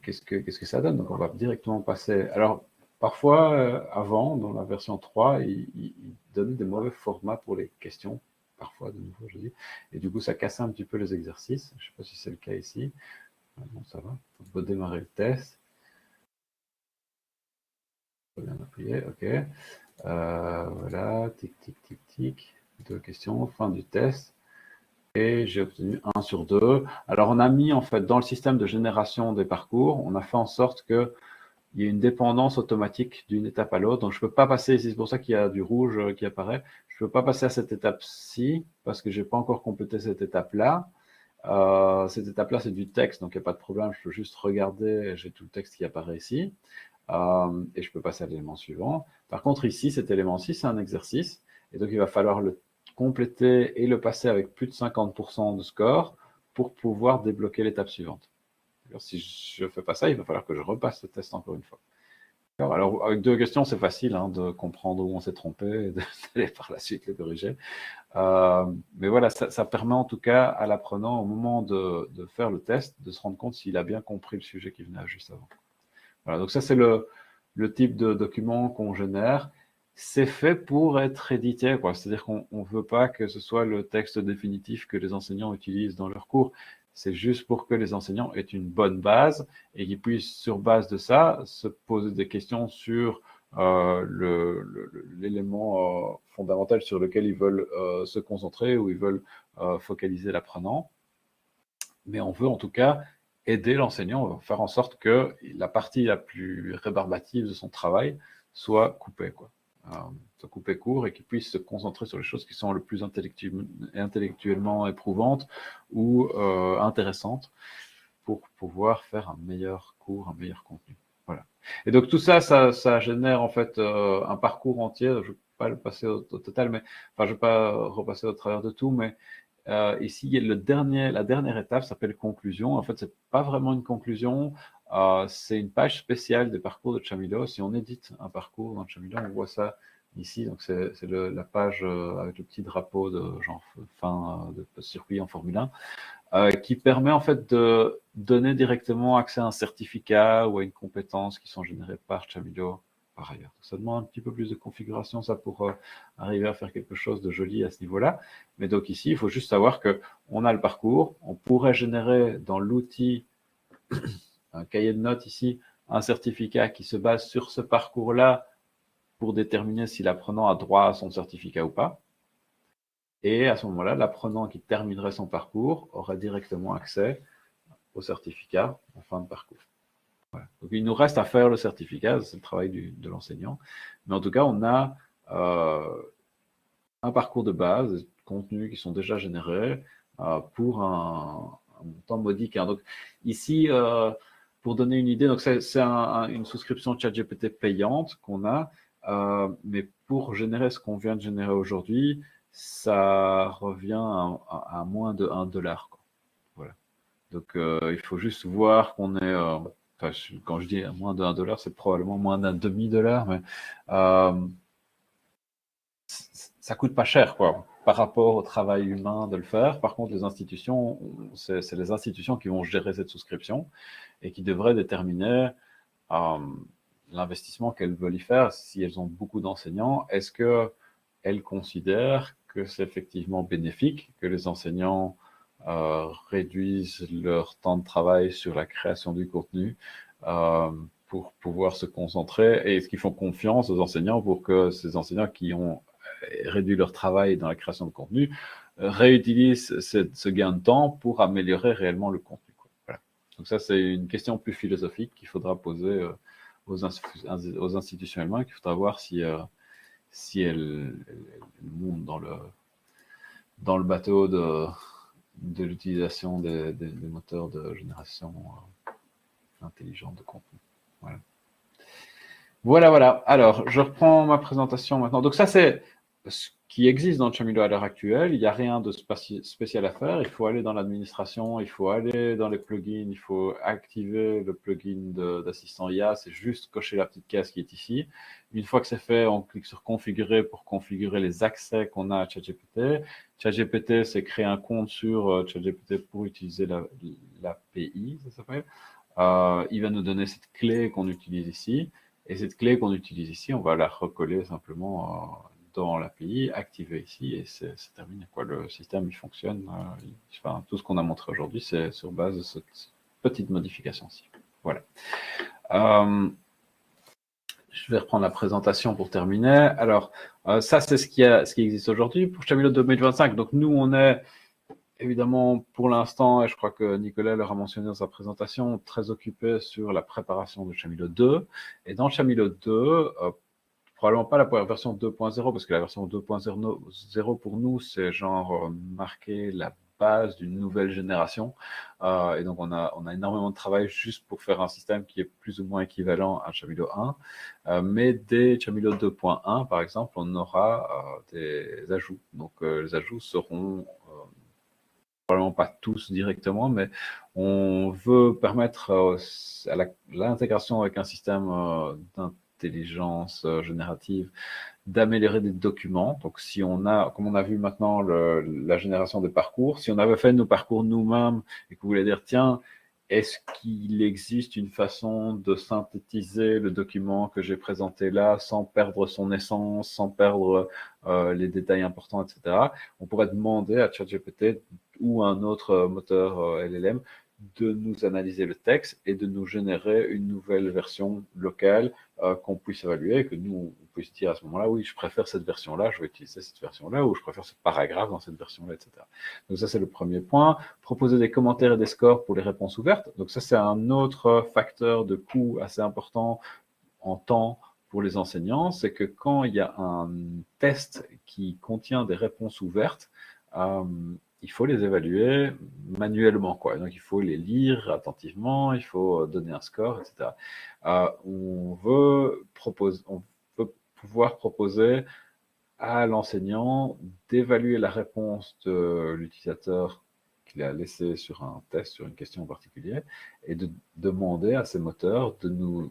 qu'est-ce que ça donne. Donc on va directement passer. Alors parfois, avant, dans la version 3, il donnait des mauvais formats pour les questions. Parfois, de nouveau, je dis. Et du coup, ça cassait un petit peu les exercices. Je ne sais pas si c'est le cas ici. Bon, ça va. On peut démarrer le test. Bien appuyer, ok. Voilà, tic, tic, tic, tic. 2 questions, fin du test. Et j'ai obtenu 1 sur 2. Alors, on a mis, en fait, dans le système de génération des parcours, on a fait en sorte que il y a une dépendance automatique d'une étape à l'autre. Donc, je ne peux pas passer, c'est pour ça qu'il y a du rouge qui apparaît. Je ne peux pas passer à cette étape-ci parce que je n'ai pas encore complété cette étape-là. Cette étape-là, c'est du texte, donc il n'y a pas de problème. Je peux juste regarder, j'ai tout le texte qui apparaît ici. Et je peux passer à l'élément suivant. Par contre, ici, cet élément-ci, c'est un exercice. Et donc, il va falloir le compléter et le passer avec plus de 50% de score pour pouvoir débloquer l'étape suivante. Si je ne fais pas ça, il va falloir que je repasse ce test encore une fois. Alors, avec 2 questions, c'est facile hein, de comprendre où on s'est trompé et d'aller par la suite les corriger. Mais voilà, ça permet en tout cas à l'apprenant, au moment de faire le test, de se rendre compte s'il a bien compris le sujet qui venait juste avant. Voilà, donc ça, c'est le type de document qu'on génère. C'est fait pour être édité, quoi. C'est-à-dire qu'on ne veut pas que ce soit le texte définitif que les enseignants utilisent dans leurs cours. C'est juste pour que les enseignants aient une bonne base et qu'ils puissent, sur base de ça, se poser des questions sur l'élément fondamental sur lequel ils veulent se concentrer ou ils veulent focaliser l'apprenant. Mais on veut en tout cas aider l'enseignant, faire en sorte que la partie la plus rébarbative de son travail soit coupée, quoi. Soit coupée court et qu'il puisse se concentrer sur les choses qui sont le plus intellectuellement éprouvantes ou intéressantes pour pouvoir faire un meilleur cours, un meilleur contenu. Voilà. Et donc tout ça, ça génère en fait un parcours entier. Je ne vais pas le passer au total, mais enfin je ne vais pas repasser au travers de tout, mais ici, la dernière étape s'appelle conclusion. En fait, c'est pas vraiment une conclusion, c'est une page spéciale des parcours de Chamilo. Si on édite un parcours dans Chamilo, on voit ça ici. Donc, c'est la page avec le petit drapeau de genre fin de circuit en Formule 1, qui permet en fait de donner directement accès à un certificat ou à une compétence qui sont générées par Chamilo par ailleurs. Ça demande un petit peu plus de configuration, ça, pour arriver à faire quelque chose de joli à ce niveau-là. Mais donc ici, il faut juste savoir qu'on a le parcours, on pourrait générer dans l'outil un cahier de notes ici, un certificat qui se base sur ce parcours-là pour déterminer si l'apprenant a droit à son certificat ou pas. Et à ce moment-là, l'apprenant qui terminerait son parcours aurait directement accès au certificat en fin de parcours. Voilà. Donc, il nous reste à faire le certificat, c'est le travail de l'enseignant. Mais en tout cas, on a un parcours de base, des contenus qui sont déjà générés pour un montant modique. Hein. Donc, ici, pour donner une idée, c'est une souscription ChatGPT payante qu'on a, mais pour générer ce qu'on vient de générer aujourd'hui, ça revient à moins de $1. Quoi. Voilà. Donc, il faut juste voir qu'on est quand je dis moins de $1, c'est probablement moins d'un demi-dollar, mais ça coûte pas cher, quoi, par rapport au travail humain de le faire. Par contre, les institutions, c'est les institutions qui vont gérer cette souscription et qui devraient déterminer l'investissement qu'elles veulent y faire. Si elles ont beaucoup d'enseignants, est-ce qu'elles considèrent que c'est effectivement bénéfique que les enseignants réduisent leur temps de travail sur la création du contenu pour pouvoir se concentrer, et est-ce qu'ils font confiance aux enseignants pour que ces enseignants qui ont réduit leur travail dans la création de contenu réutilisent ce gain de temps pour améliorer réellement le contenu, quoi. Voilà. Donc ça, c'est une question plus philosophique qu'il faudra poser aux institutions elles-mêmes, qu'il faudra voir si elles montent dans le bateau de l'utilisation des moteurs de génération intelligente de contenu. Voilà. Voilà. Alors, je reprends ma présentation maintenant. Donc ça, c'est ce qui existe dans Chamilo à l'heure actuelle. Il n'y a rien de spécial à faire. Il faut aller dans l'administration, il faut aller dans les plugins, il faut activer le plugin d'assistant IA. C'est juste cocher la petite case qui est ici. Une fois que c'est fait, on clique sur configurer pour configurer les accès qu'on a à ChatGPT. ChatGPT, c'est créer un compte sur ChatGPT pour utiliser l'API, ça s'appelle. Il va nous donner cette clé qu'on utilise ici. Et cette clé qu'on utilise ici, on va la recoller simplement dans l'API, activer ici, et c'est terminé, quoi. Le système, il fonctionne. Enfin, tout ce qu'on a montré aujourd'hui, c'est sur base de cette petite modification-ci. Voilà. Je vais reprendre la présentation pour terminer. Alors, ça, c'est ce qui existe aujourd'hui pour Chamilo 2025. Donc, nous, on est évidemment, pour l'instant, et je crois que Nicolas l'aura mentionné dans sa présentation, très occupé sur la préparation de Chamilo 2. Et dans Chamilo 2, probablement pas la version 2.0, parce que la version 2.0 pour nous, c'est genre marquer la base d'une nouvelle génération. Et donc, on a énormément de travail juste pour faire un système qui est plus ou moins équivalent à Chamilo 1. Mais dès Chamilo 2.1, par exemple, on aura des ajouts. Donc, les ajouts seront probablement pas tous directement, mais on veut permettre à l'intégration avec un système d'intelligence générative d'améliorer des documents. Donc, si on a, comme on a vu maintenant la génération des parcours, si on avait fait nos parcours nous-mêmes et que vous voulez dire, tiens, est-ce qu'il existe une façon de synthétiser le document que j'ai présenté là sans perdre son essence, sans perdre les détails importants, etc. On pourrait demander à ChatGPT ou un autre moteur LLM de nous analyser le texte et de nous générer une nouvelle version locale qu'on puisse évaluer, que nous, on puisse dire à ce moment-là, oui, je préfère cette version-là, je vais utiliser cette version-là, ou je préfère ce paragraphe dans cette version-là, etc. Donc ça, c'est le premier point. Proposer des commentaires et des scores pour les réponses ouvertes. Donc ça, c'est un autre facteur de coût assez important en temps pour les enseignants, c'est que quand il y a un test qui contient des réponses ouvertes, il faut les évaluer manuellement, quoi. Donc, il faut les lire attentivement, il faut donner un score, etc. On veut pouvoir proposer à l'enseignant d'évaluer la réponse de l'utilisateur qu'il a laissé sur un test, sur une question en particulier, et de demander à ces moteurs de nous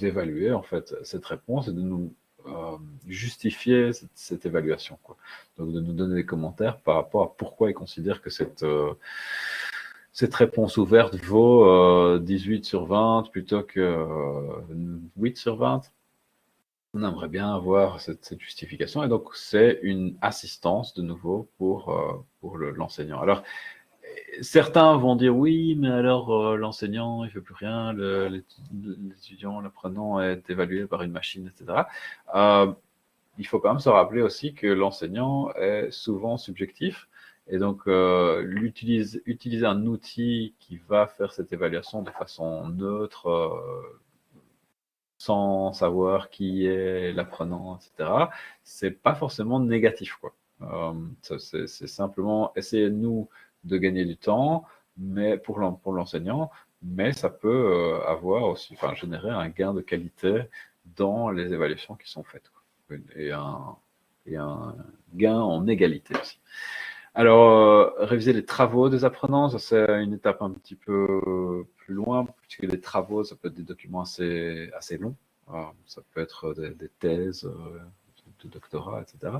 évaluer en fait cette réponse et de nous justifier cette évaluation, quoi. Donc de nous donner des commentaires par rapport à pourquoi ils considèrent que cette réponse ouverte vaut 18 sur 20 plutôt que 8 sur 20. On aimerait bien avoir cette justification, et donc c'est une assistance de nouveau pour l'enseignant. Alors, certains vont dire oui, mais alors l'enseignant, il ne fait plus rien, l'étudiant, l'apprenant est évalué par une machine, etc. Il faut quand même se rappeler aussi que l'enseignant est souvent subjectif, et donc utiliser un outil qui va faire cette évaluation de façon neutre, sans savoir qui est l'apprenant, etc., c'est pas forcément négatif, quoi. C'est simplement essayer, nous, de gagner du temps, mais pour l'enseignant, mais ça peut avoir aussi, enfin, générer un gain de qualité dans les évaluations qui sont faites, quoi. Et un gain en égalité aussi. Alors, réviser les travaux des apprenants, ça c'est une étape un petit peu plus loin, puisque les travaux, ça peut être des documents assez longs. Ça peut être des thèses de doctorat, etc.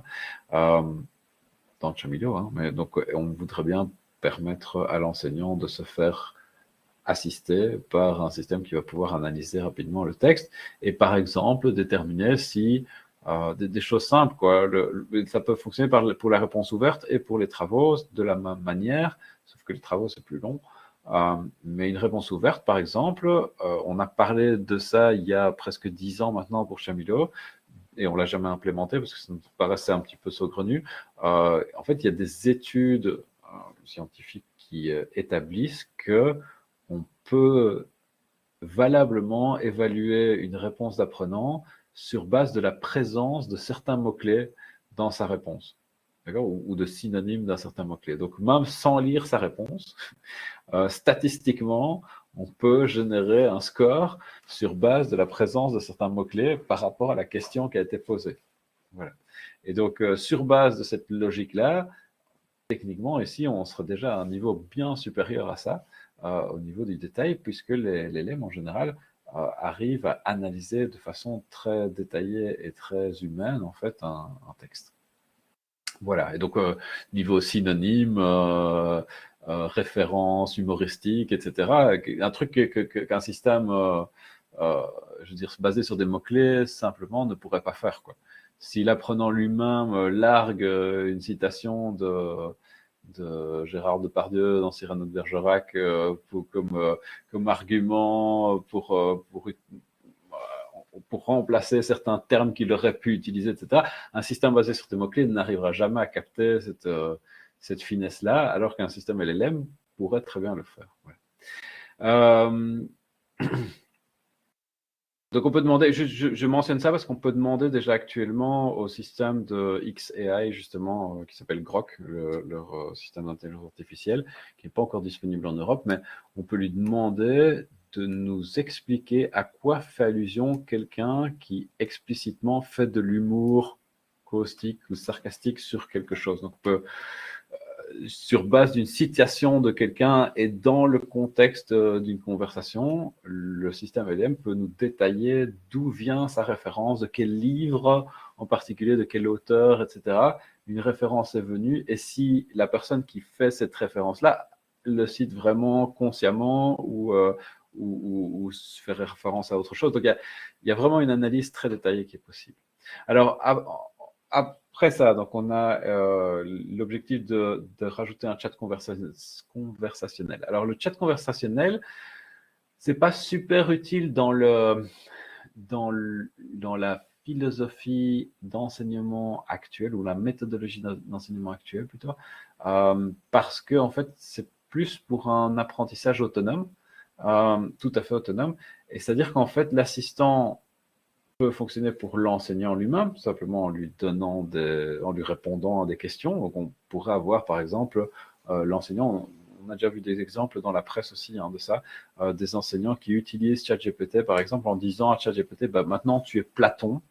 Dans Chamilo, hein, mais donc on voudrait bien permettre à l'enseignant de se faire assister par un système qui va pouvoir analyser rapidement le texte et par exemple déterminer si des choses simples, quoi. Ça peut fonctionner pour la réponse ouverte et pour les travaux de la même manière, sauf que les travaux, c'est plus long. Mais une réponse ouverte, par exemple, on a parlé de ça il y a presque 10 ans maintenant pour Chamilo, et on l'a jamais implémenté parce que ça me paraissait un petit peu saugrenu. En fait, il y a des études scientifiques qui établissent que on peut valablement évaluer une réponse d'apprenant sur base de la présence de certains mots-clés dans sa réponse, ou de synonymes d'un certain mot-clé. Donc, même sans lire sa réponse, statistiquement, on peut générer un score sur base de la présence de certains mots-clés par rapport à la question qui a été posée. Voilà. Et donc, sur base de cette logique-là, techniquement, ici, on serait déjà à un niveau bien supérieur à ça, au niveau du détail, puisque les LM, en général, arrivent à analyser de façon très détaillée et très humaine, en fait, un texte. Voilà, et donc, niveau synonyme, référence humoristique, etc., un truc qu'un système, je veux dire, basé sur des mots-clés, simplement, ne pourrait pas faire, quoi. Si l'apprenant lui-même largue une citation de Gérard Depardieu dans Cyrano de Bergerac comme argument pour remplacer certains termes qu'il aurait pu utiliser, etc. Un système basé sur des mots-clés n'arrivera jamais à capter cette finesse-là, alors qu'un système LLM pourrait très bien le faire. Ouais. Donc on peut demander, je mentionne ça parce qu'on peut demander déjà actuellement au système de xAI justement qui s'appelle Grok, leur système d'intelligence artificielle, qui n'est pas encore disponible en Europe, mais on peut lui demander de nous expliquer à quoi fait allusion quelqu'un qui explicitement fait de l'humour caustique ou sarcastique sur quelque chose. Donc on peut, sur base d'une citation de quelqu'un et dans le contexte d'une conversation, le système LM peut nous détailler d'où vient sa référence, de quel livre en particulier, de quel auteur, etc. Une référence est venue et si la personne qui fait cette référence-là le cite vraiment consciemment ou fait référence à autre chose. Donc il y a vraiment une analyse très détaillée qui est possible. Alors, après ça, donc on a l'objectif de rajouter un chat conversationnel. Alors le chat conversationnel, c'est pas super utile dans la philosophie d'enseignement actuelle ou la méthodologie d'enseignement actuelle plutôt, parce que en fait c'est plus pour un apprentissage autonome, tout à fait autonome, et c'est-à-dire qu'en fait l'assistant peut fonctionner pour l'enseignant lui-même, simplement en lui répondant à des questions. Donc, on pourrait avoir, par exemple, l'enseignant, on a déjà vu des exemples dans la presse aussi de ça, des enseignants qui utilisent ChatGPT, par exemple, en disant à ChatGPT, maintenant tu es Platon,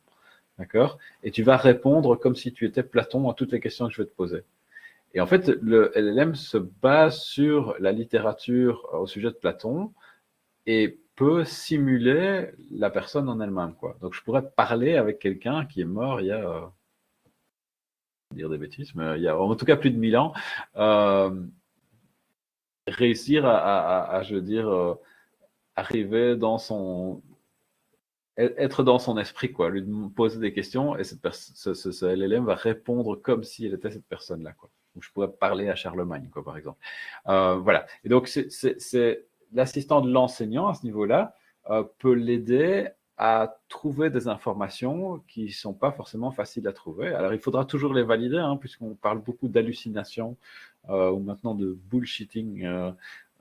d'accord, et tu vas répondre comme si tu étais Platon à toutes les questions que je vais te poser. Et en fait, le LLM se base sur la littérature au sujet de Platon et peut simuler la personne en elle-même, quoi. Donc, je pourrais parler avec quelqu'un qui est mort il y a, dire des bêtises, mais il y a en tout cas plus de 1000 ans, réussir je veux dire, arriver dans être dans son esprit, quoi, lui poser des questions et ce LLM va répondre comme s'il était cette personne-là, quoi. Donc, je pourrais parler à Charlemagne, quoi, par exemple. Voilà. Et donc, c'est l'assistant de l'enseignant à ce niveau-là peut l'aider à trouver des informations qui ne sont pas forcément faciles à trouver. Alors, il faudra toujours les valider, puisqu'on parle beaucoup d'hallucination ou maintenant de bullshitting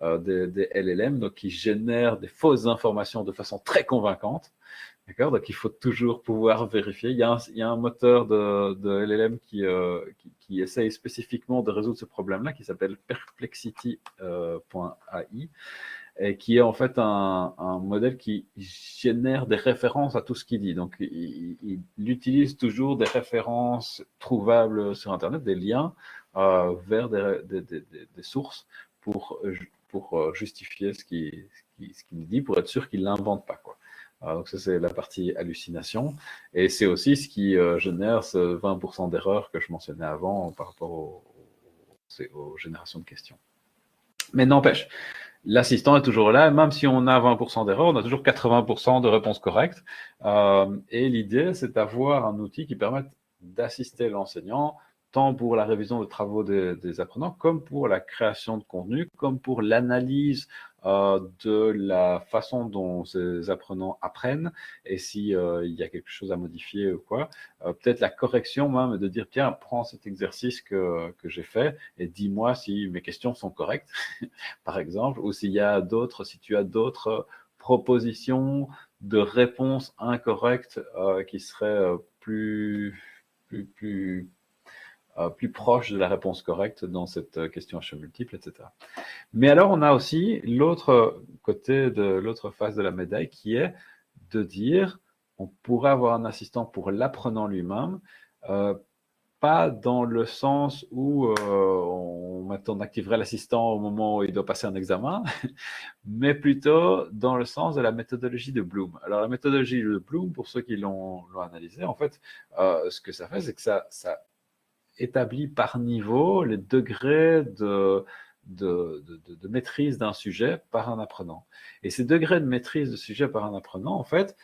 des LLM, donc qui génèrent des fausses informations de façon très convaincante. D'accord, donc il faut toujours pouvoir vérifier. Il y a un moteur de LLM qui essaye spécifiquement de résoudre ce problème-là, qui s'appelle perplexity.ai, et qui est en fait un modèle qui génère des références à tout ce qu'il dit. Donc il utilise toujours des références trouvables sur Internet, des liens vers des sources pour justifier ce qu'il dit, pour être sûr qu'il ne l'invente pas, quoi. Donc ça, c'est la partie hallucination. Et c'est aussi ce qui génère ce 20% d'erreurs que je mentionnais avant par rapport aux générations de questions. Mais n'empêche, l'assistant est toujours là, même si on a 20% d'erreurs, on a toujours 80% de réponses correctes. Et l'idée, c'est d'avoir un outil qui permette d'assister l'enseignant, tant pour la révision des travaux des apprenants, comme pour la création de contenu, comme pour l'analyse de la façon dont ces apprenants apprennent, et s'il y a quelque chose à modifier ou quoi. Peut-être la correction même, de dire, tiens, prends cet exercice que j'ai fait et dis-moi si mes questions sont correctes, par exemple, ou s'il y a d'autres, si tu as d'autres propositions de réponses incorrectes qui seraient plus proches de la réponse correcte dans cette question à choix multiple, etc. Mais alors, on a aussi l'autre côté de l'autre face de la médaille qui est de dire, on pourrait avoir un assistant pour l'apprenant lui-même, pas dans le sens où on activerait l'assistant au moment où il doit passer un examen, mais plutôt dans le sens de la méthodologie de Bloom. Alors la méthodologie de Bloom, pour ceux qui l'ont analysé, en fait, ce que ça fait, c'est que ça établit par niveau les degrés de maîtrise d'un sujet par un apprenant. Et ces degrés de maîtrise de sujet par un apprenant, en fait,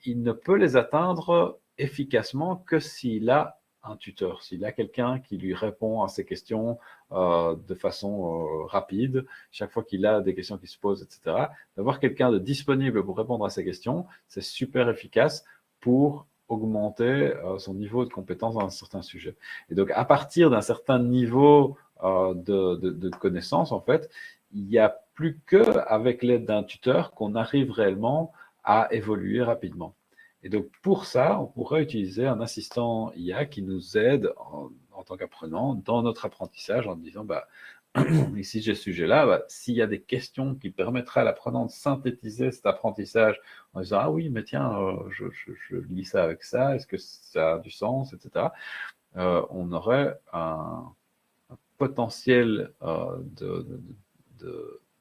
il ne peut les atteindre efficacement que s'il a un tuteur, s'il a quelqu'un qui lui répond à ses questions de façon rapide, chaque fois qu'il a des questions qui se posent, etc. D'avoir quelqu'un de disponible pour répondre à ces questions, c'est super efficace pour augmenter son niveau de compétence dans un certain sujet. Et donc, à partir d'un certain niveau de connaissance, en fait, il n'y a plus qu'avec l'aide d'un tuteur qu'on arrive réellement à évoluer rapidement. Et donc, pour ça, on pourrait utiliser un assistant IA qui nous aide en tant qu'apprenant dans notre apprentissage en disant, bah, ici j'ai ce sujet-là, bah, s'il y a des questions qui permettraient à l'apprenant de synthétiser cet apprentissage en disant, ah oui, mais tiens, je lis ça avec ça, est-ce que ça a du sens, etc. On aurait un potentiel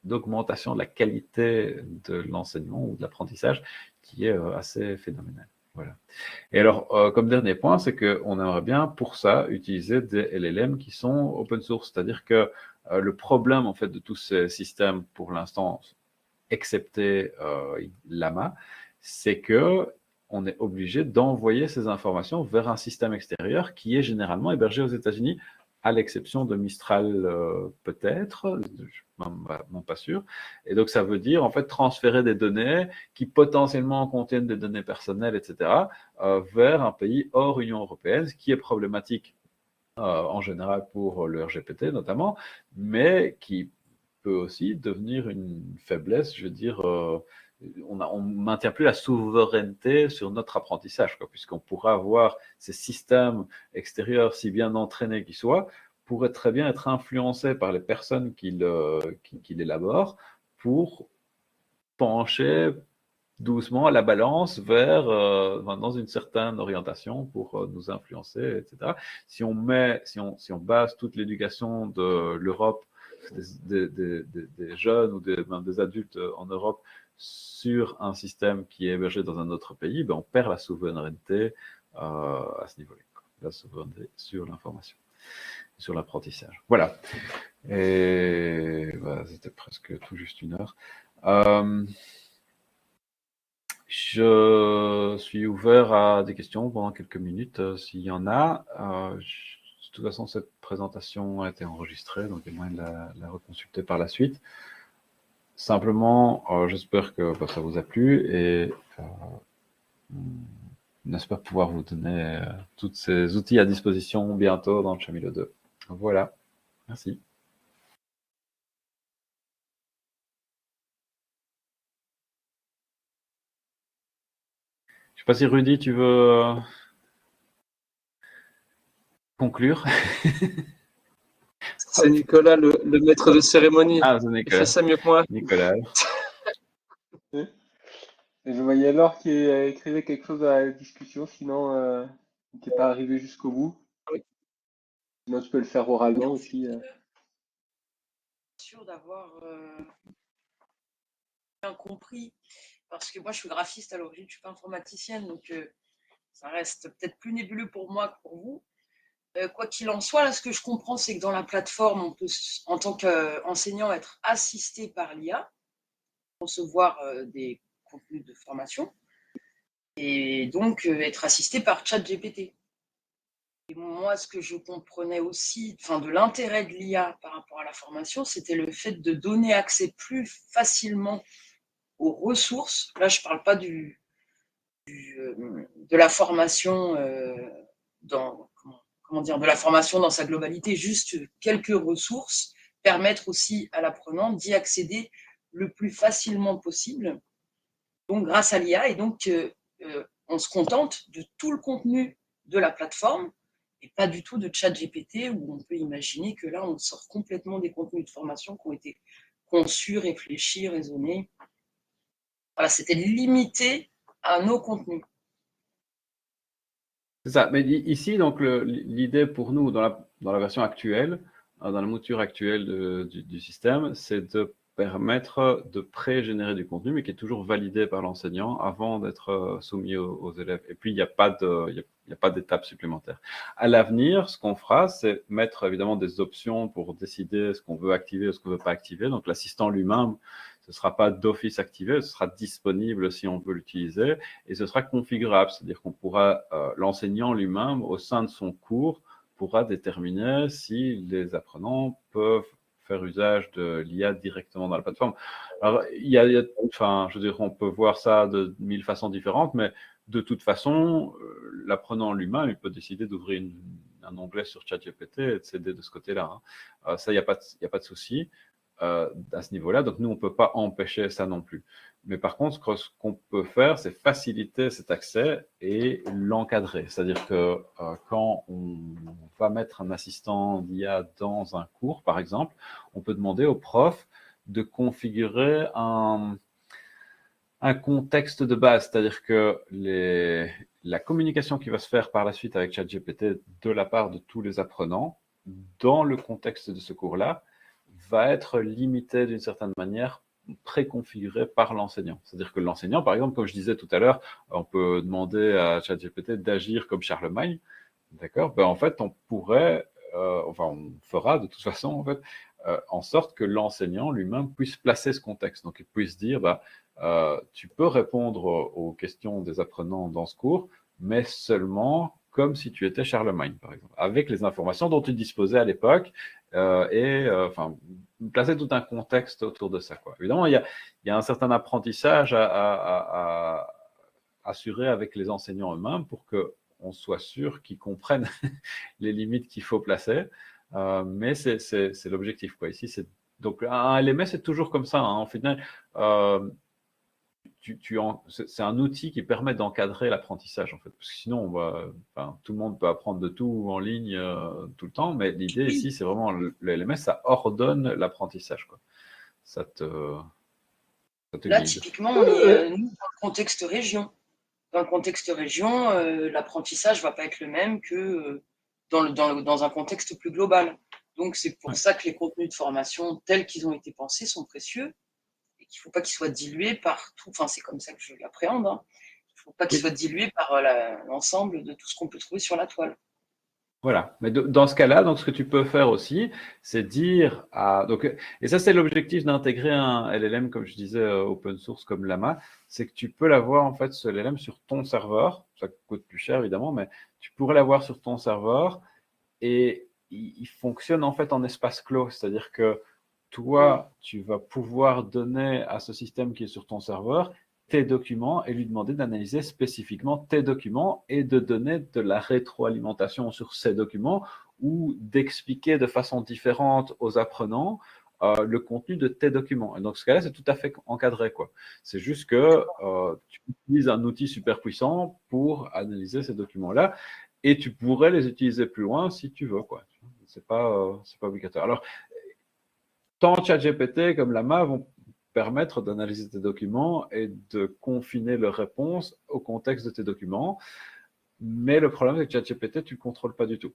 d'augmentation de la qualité de l'enseignement ou de l'apprentissage qui est assez phénoménal. Voilà. Et alors, comme dernier point, c'est qu'on aimerait bien, pour ça, utiliser des LLM qui sont open source. C'est-à-dire que le problème, en fait, de tous ces systèmes, pour l'instant, excepté Llama, c'est que on est obligé d'envoyer ces informations vers un système extérieur qui est généralement hébergé aux États-Unis, à l'exception de Mistral peut-être, je ne suis même pas sûr. Et donc ça veut dire en fait transférer des données qui potentiellement contiennent des données personnelles, etc., vers un pays hors Union européenne, ce qui est problématique en général pour le RGPD notamment, mais qui peut aussi devenir une faiblesse, je veux dire, on ne maintient plus la souveraineté sur notre apprentissage, puisqu'on pourra avoir ces systèmes extérieurs, si bien entraînés qu'ils soient, pourraient très bien être influencés par les personnes qui l'élaborent pour pencher doucement la balance vers dans une certaine orientation pour nous influencer, etc. Si on base toute l'éducation de l'Europe, des jeunes ou même des adultes en Europe sur un système qui est hébergé dans un autre pays, ben on perd la souveraineté à ce niveau-là, la souveraineté sur l'information, sur l'apprentissage. Voilà. Et voilà, c'était presque tout juste 1 heure. Je suis ouvert à des questions pendant quelques minutes, s'il y en a. De toute façon, cette présentation a été enregistrée, donc il y a moyen de la reconsulter par la suite. Simplement, j'espère que ça vous a plu et on espère pouvoir vous donner tous ces outils à disposition bientôt dans le Chamilo 2. Voilà, merci. Je ne sais pas si Rudy, tu veux conclure. C'est Nicolas, le maître de cérémonie. Ah, c'est Il Nicolas. fait ça mieux que moi. Nicolas. Et je voyais Laure qui écrivait quelque chose à la discussion, sinon qui n'est pas arrivé jusqu'au bout. Oui. Sinon tu peux le faire oralement aussi. Sûr d'avoir bien compris, parce que moi je suis graphiste à l'origine, je suis pas informaticienne, donc ça reste peut-être plus nébuleux pour moi que pour vous. Quoi qu'il en soit, là, ce que je comprends, c'est que dans la plateforme, on peut, en tant qu'enseignant, être assisté par l'IA, recevoir des contenus de formation, et donc être assisté par ChatGPT. Et moi, ce que je comprenais aussi, de l'intérêt de l'IA par rapport à la formation, c'était le fait de donner accès plus facilement aux ressources. Là, je ne parle pas de la formation de la formation dans sa globalité, juste quelques ressources, permettre aussi à l'apprenant d'y accéder le plus facilement possible, donc grâce à l'IA. Et donc, on se contente de tout le contenu de la plateforme et pas du tout de ChatGPT, où on peut imaginer que là, on sort complètement des contenus de formation qui ont été conçus, réfléchis, raisonnés. Voilà, c'était limité à nos contenus. C'est ça. Mais ici, donc, l'idée pour nous, dans la version actuelle, dans la mouture actuelle du système, c'est de permettre de pré-générer du contenu, mais qui est toujours validé par l'enseignant avant d'être soumis aux élèves. Et puis, il n'y a pas d'étape supplémentaire. À l'avenir, ce qu'on fera, c'est mettre évidemment des options pour décider ce qu'on veut activer ou ce qu'on ne veut pas activer. Donc, l'assistant lui-même, ce ne sera pas d'office activé, ce sera disponible si on veut l'utiliser, et ce sera configurable, c'est-à-dire qu'on pourra, l'enseignant lui-même, au sein de son cours, pourra déterminer si les apprenants peuvent faire usage de l'IA directement dans la plateforme. Alors, je veux dire, on peut voir ça de 1000 façons différentes, mais de toute façon, l'apprenant lui-même, il peut décider d'ouvrir un onglet sur ChatGPT et de s'aider de ce côté-là. Hein. Ça, il n'y a pas de souci à ce niveau-là. Donc, nous, on ne peut pas empêcher ça non plus. Mais par contre, ce qu'on peut faire, c'est faciliter cet accès et l'encadrer. C'est-à-dire que quand on va mettre un assistant d'IA dans un cours, par exemple, on peut demander au prof de configurer un contexte de base, c'est-à-dire que la communication qui va se faire par la suite avec ChatGPT de la part de tous les apprenants, dans le contexte de ce cours-là, va être limitée d'une certaine manière, préconfigurée par l'enseignant. C'est-à-dire que l'enseignant, par exemple, comme je disais tout à l'heure, on peut demander à ChatGPT d'agir comme Charlemagne, d'accord? Ben, en fait, on pourrait, on fera de toute façon, en fait, en sorte que l'enseignant lui-même puisse placer ce contexte. Donc, il puisse dire, tu peux répondre aux questions des apprenants dans ce cours, mais seulement comme si tu étais Charlemagne, par exemple, avec les informations dont tu disposais à l'époque, placer tout un contexte autour de ça, quoi. Évidemment, il y a un certain apprentissage à assurer avec les enseignants eux-mêmes pour qu'on soit sûr qu'ils comprennent les limites qu'il faut placer. Mais c'est l'objectif, quoi. Ici, donc un LMS, c'est toujours comme ça. Hein. En final, c'est un outil qui permet d'encadrer l'apprentissage, en fait. Parce que sinon, tout le monde peut apprendre de tout en ligne tout le temps, mais l'idée ici, c'est vraiment le LMS, ça ordonne l'apprentissage, quoi. Ça te Là, guide. typiquement, on est nous, dans le contexte région. Dans le contexte région, l'apprentissage ne va pas être le même que dans un contexte plus global. Donc, c'est pour ça que les contenus de formation tels qu'ils ont été pensés sont précieux et qu'il ne faut pas qu'ils soient dilués par tout. Enfin, c'est comme ça que je l'appréhende. Hein. Il ne faut pas qu'ils soient dilués par l'ensemble de tout ce qu'on peut trouver sur la toile. Voilà. Mais dans ce cas-là, donc ce que tu peux faire aussi, c'est dire et ça c'est l'objectif d'intégrer un LLM, comme je disais, open source comme Llama, c'est que tu peux l'avoir en fait ce LLM sur ton serveur. Ça coûte plus cher évidemment, mais tu pourrais l'avoir sur ton serveur et il fonctionne en fait en espace clos, c'est-à-dire que toi, tu vas pouvoir donner à ce système qui est sur ton serveur tes documents et lui demander d'analyser spécifiquement tes documents et de donner de la rétroalimentation sur ces documents ou d'expliquer de façon différente aux apprenants le contenu de tes documents. Et dans ce cas-là, c'est tout à fait encadré, quoi. C'est juste que tu utilises un outil super puissant pour analyser ces documents-là et tu pourrais les utiliser plus loin si tu veux, quoi. C'est pas obligatoire. Alors, tant ChatGPT comme Llama vont permettre d'analyser tes documents et de confiner leurs réponses au contexte de tes documents. Mais le problème, c'est que ChatGPT, tu ne le contrôles pas du tout.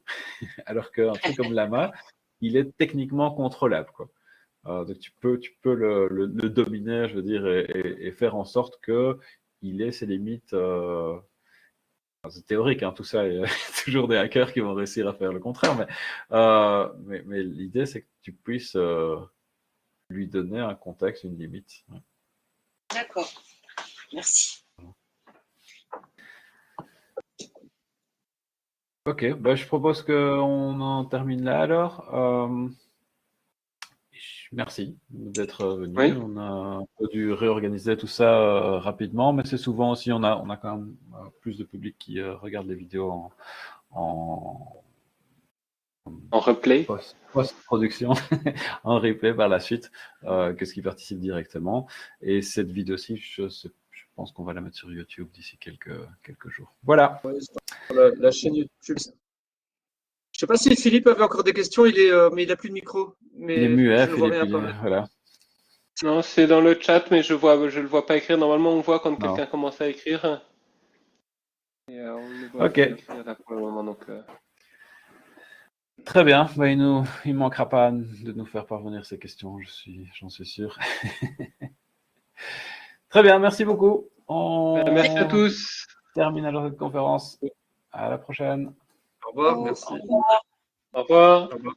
Alors qu'un truc comme Llama, il est techniquement contrôlable, quoi. Donc tu peux le dominer, je veux dire, et faire en sorte qu'il ait ses limites c'est théorique, hein, tout ça, il y a toujours des hackers qui vont réussir à faire le contraire, mais l'idée, c'est que tu puisses lui donner un contexte, une limite. Ouais. D'accord. Merci. Ok, bah, je propose qu'on en termine là alors. Merci d'être venu. Oui. On a un peu dû réorganiser tout ça rapidement, mais c'est souvent aussi, on a quand même plus de public qui regarde les vidéos en replay. Post-production, en replay par la suite, que ce qui participe directement. Et cette vidéo-ci, je pense qu'on va la mettre sur YouTube d'ici quelques jours. Voilà. Ouais, sur la chaîne YouTube. Je sais pas si Philippe avait encore des questions, mais il n'a plus de micro. Mais Il est muet, je ne vois Philippe, rien apparaître. voilà. Non, c'est dans le chat, mais je le vois pas écrire. Normalement, on voit quand Non. quelqu'un commence à écrire. Et on ne voit Ok. pas écrire là pour le moment, donc. Très bien. Bah, il manquera pas de nous faire parvenir ces questions, j'en suis sûr. Très bien, merci beaucoup. Merci à tous. Termine alors cette conférence. À la prochaine. Au revoir, merci. Au revoir. Au revoir. Au revoir.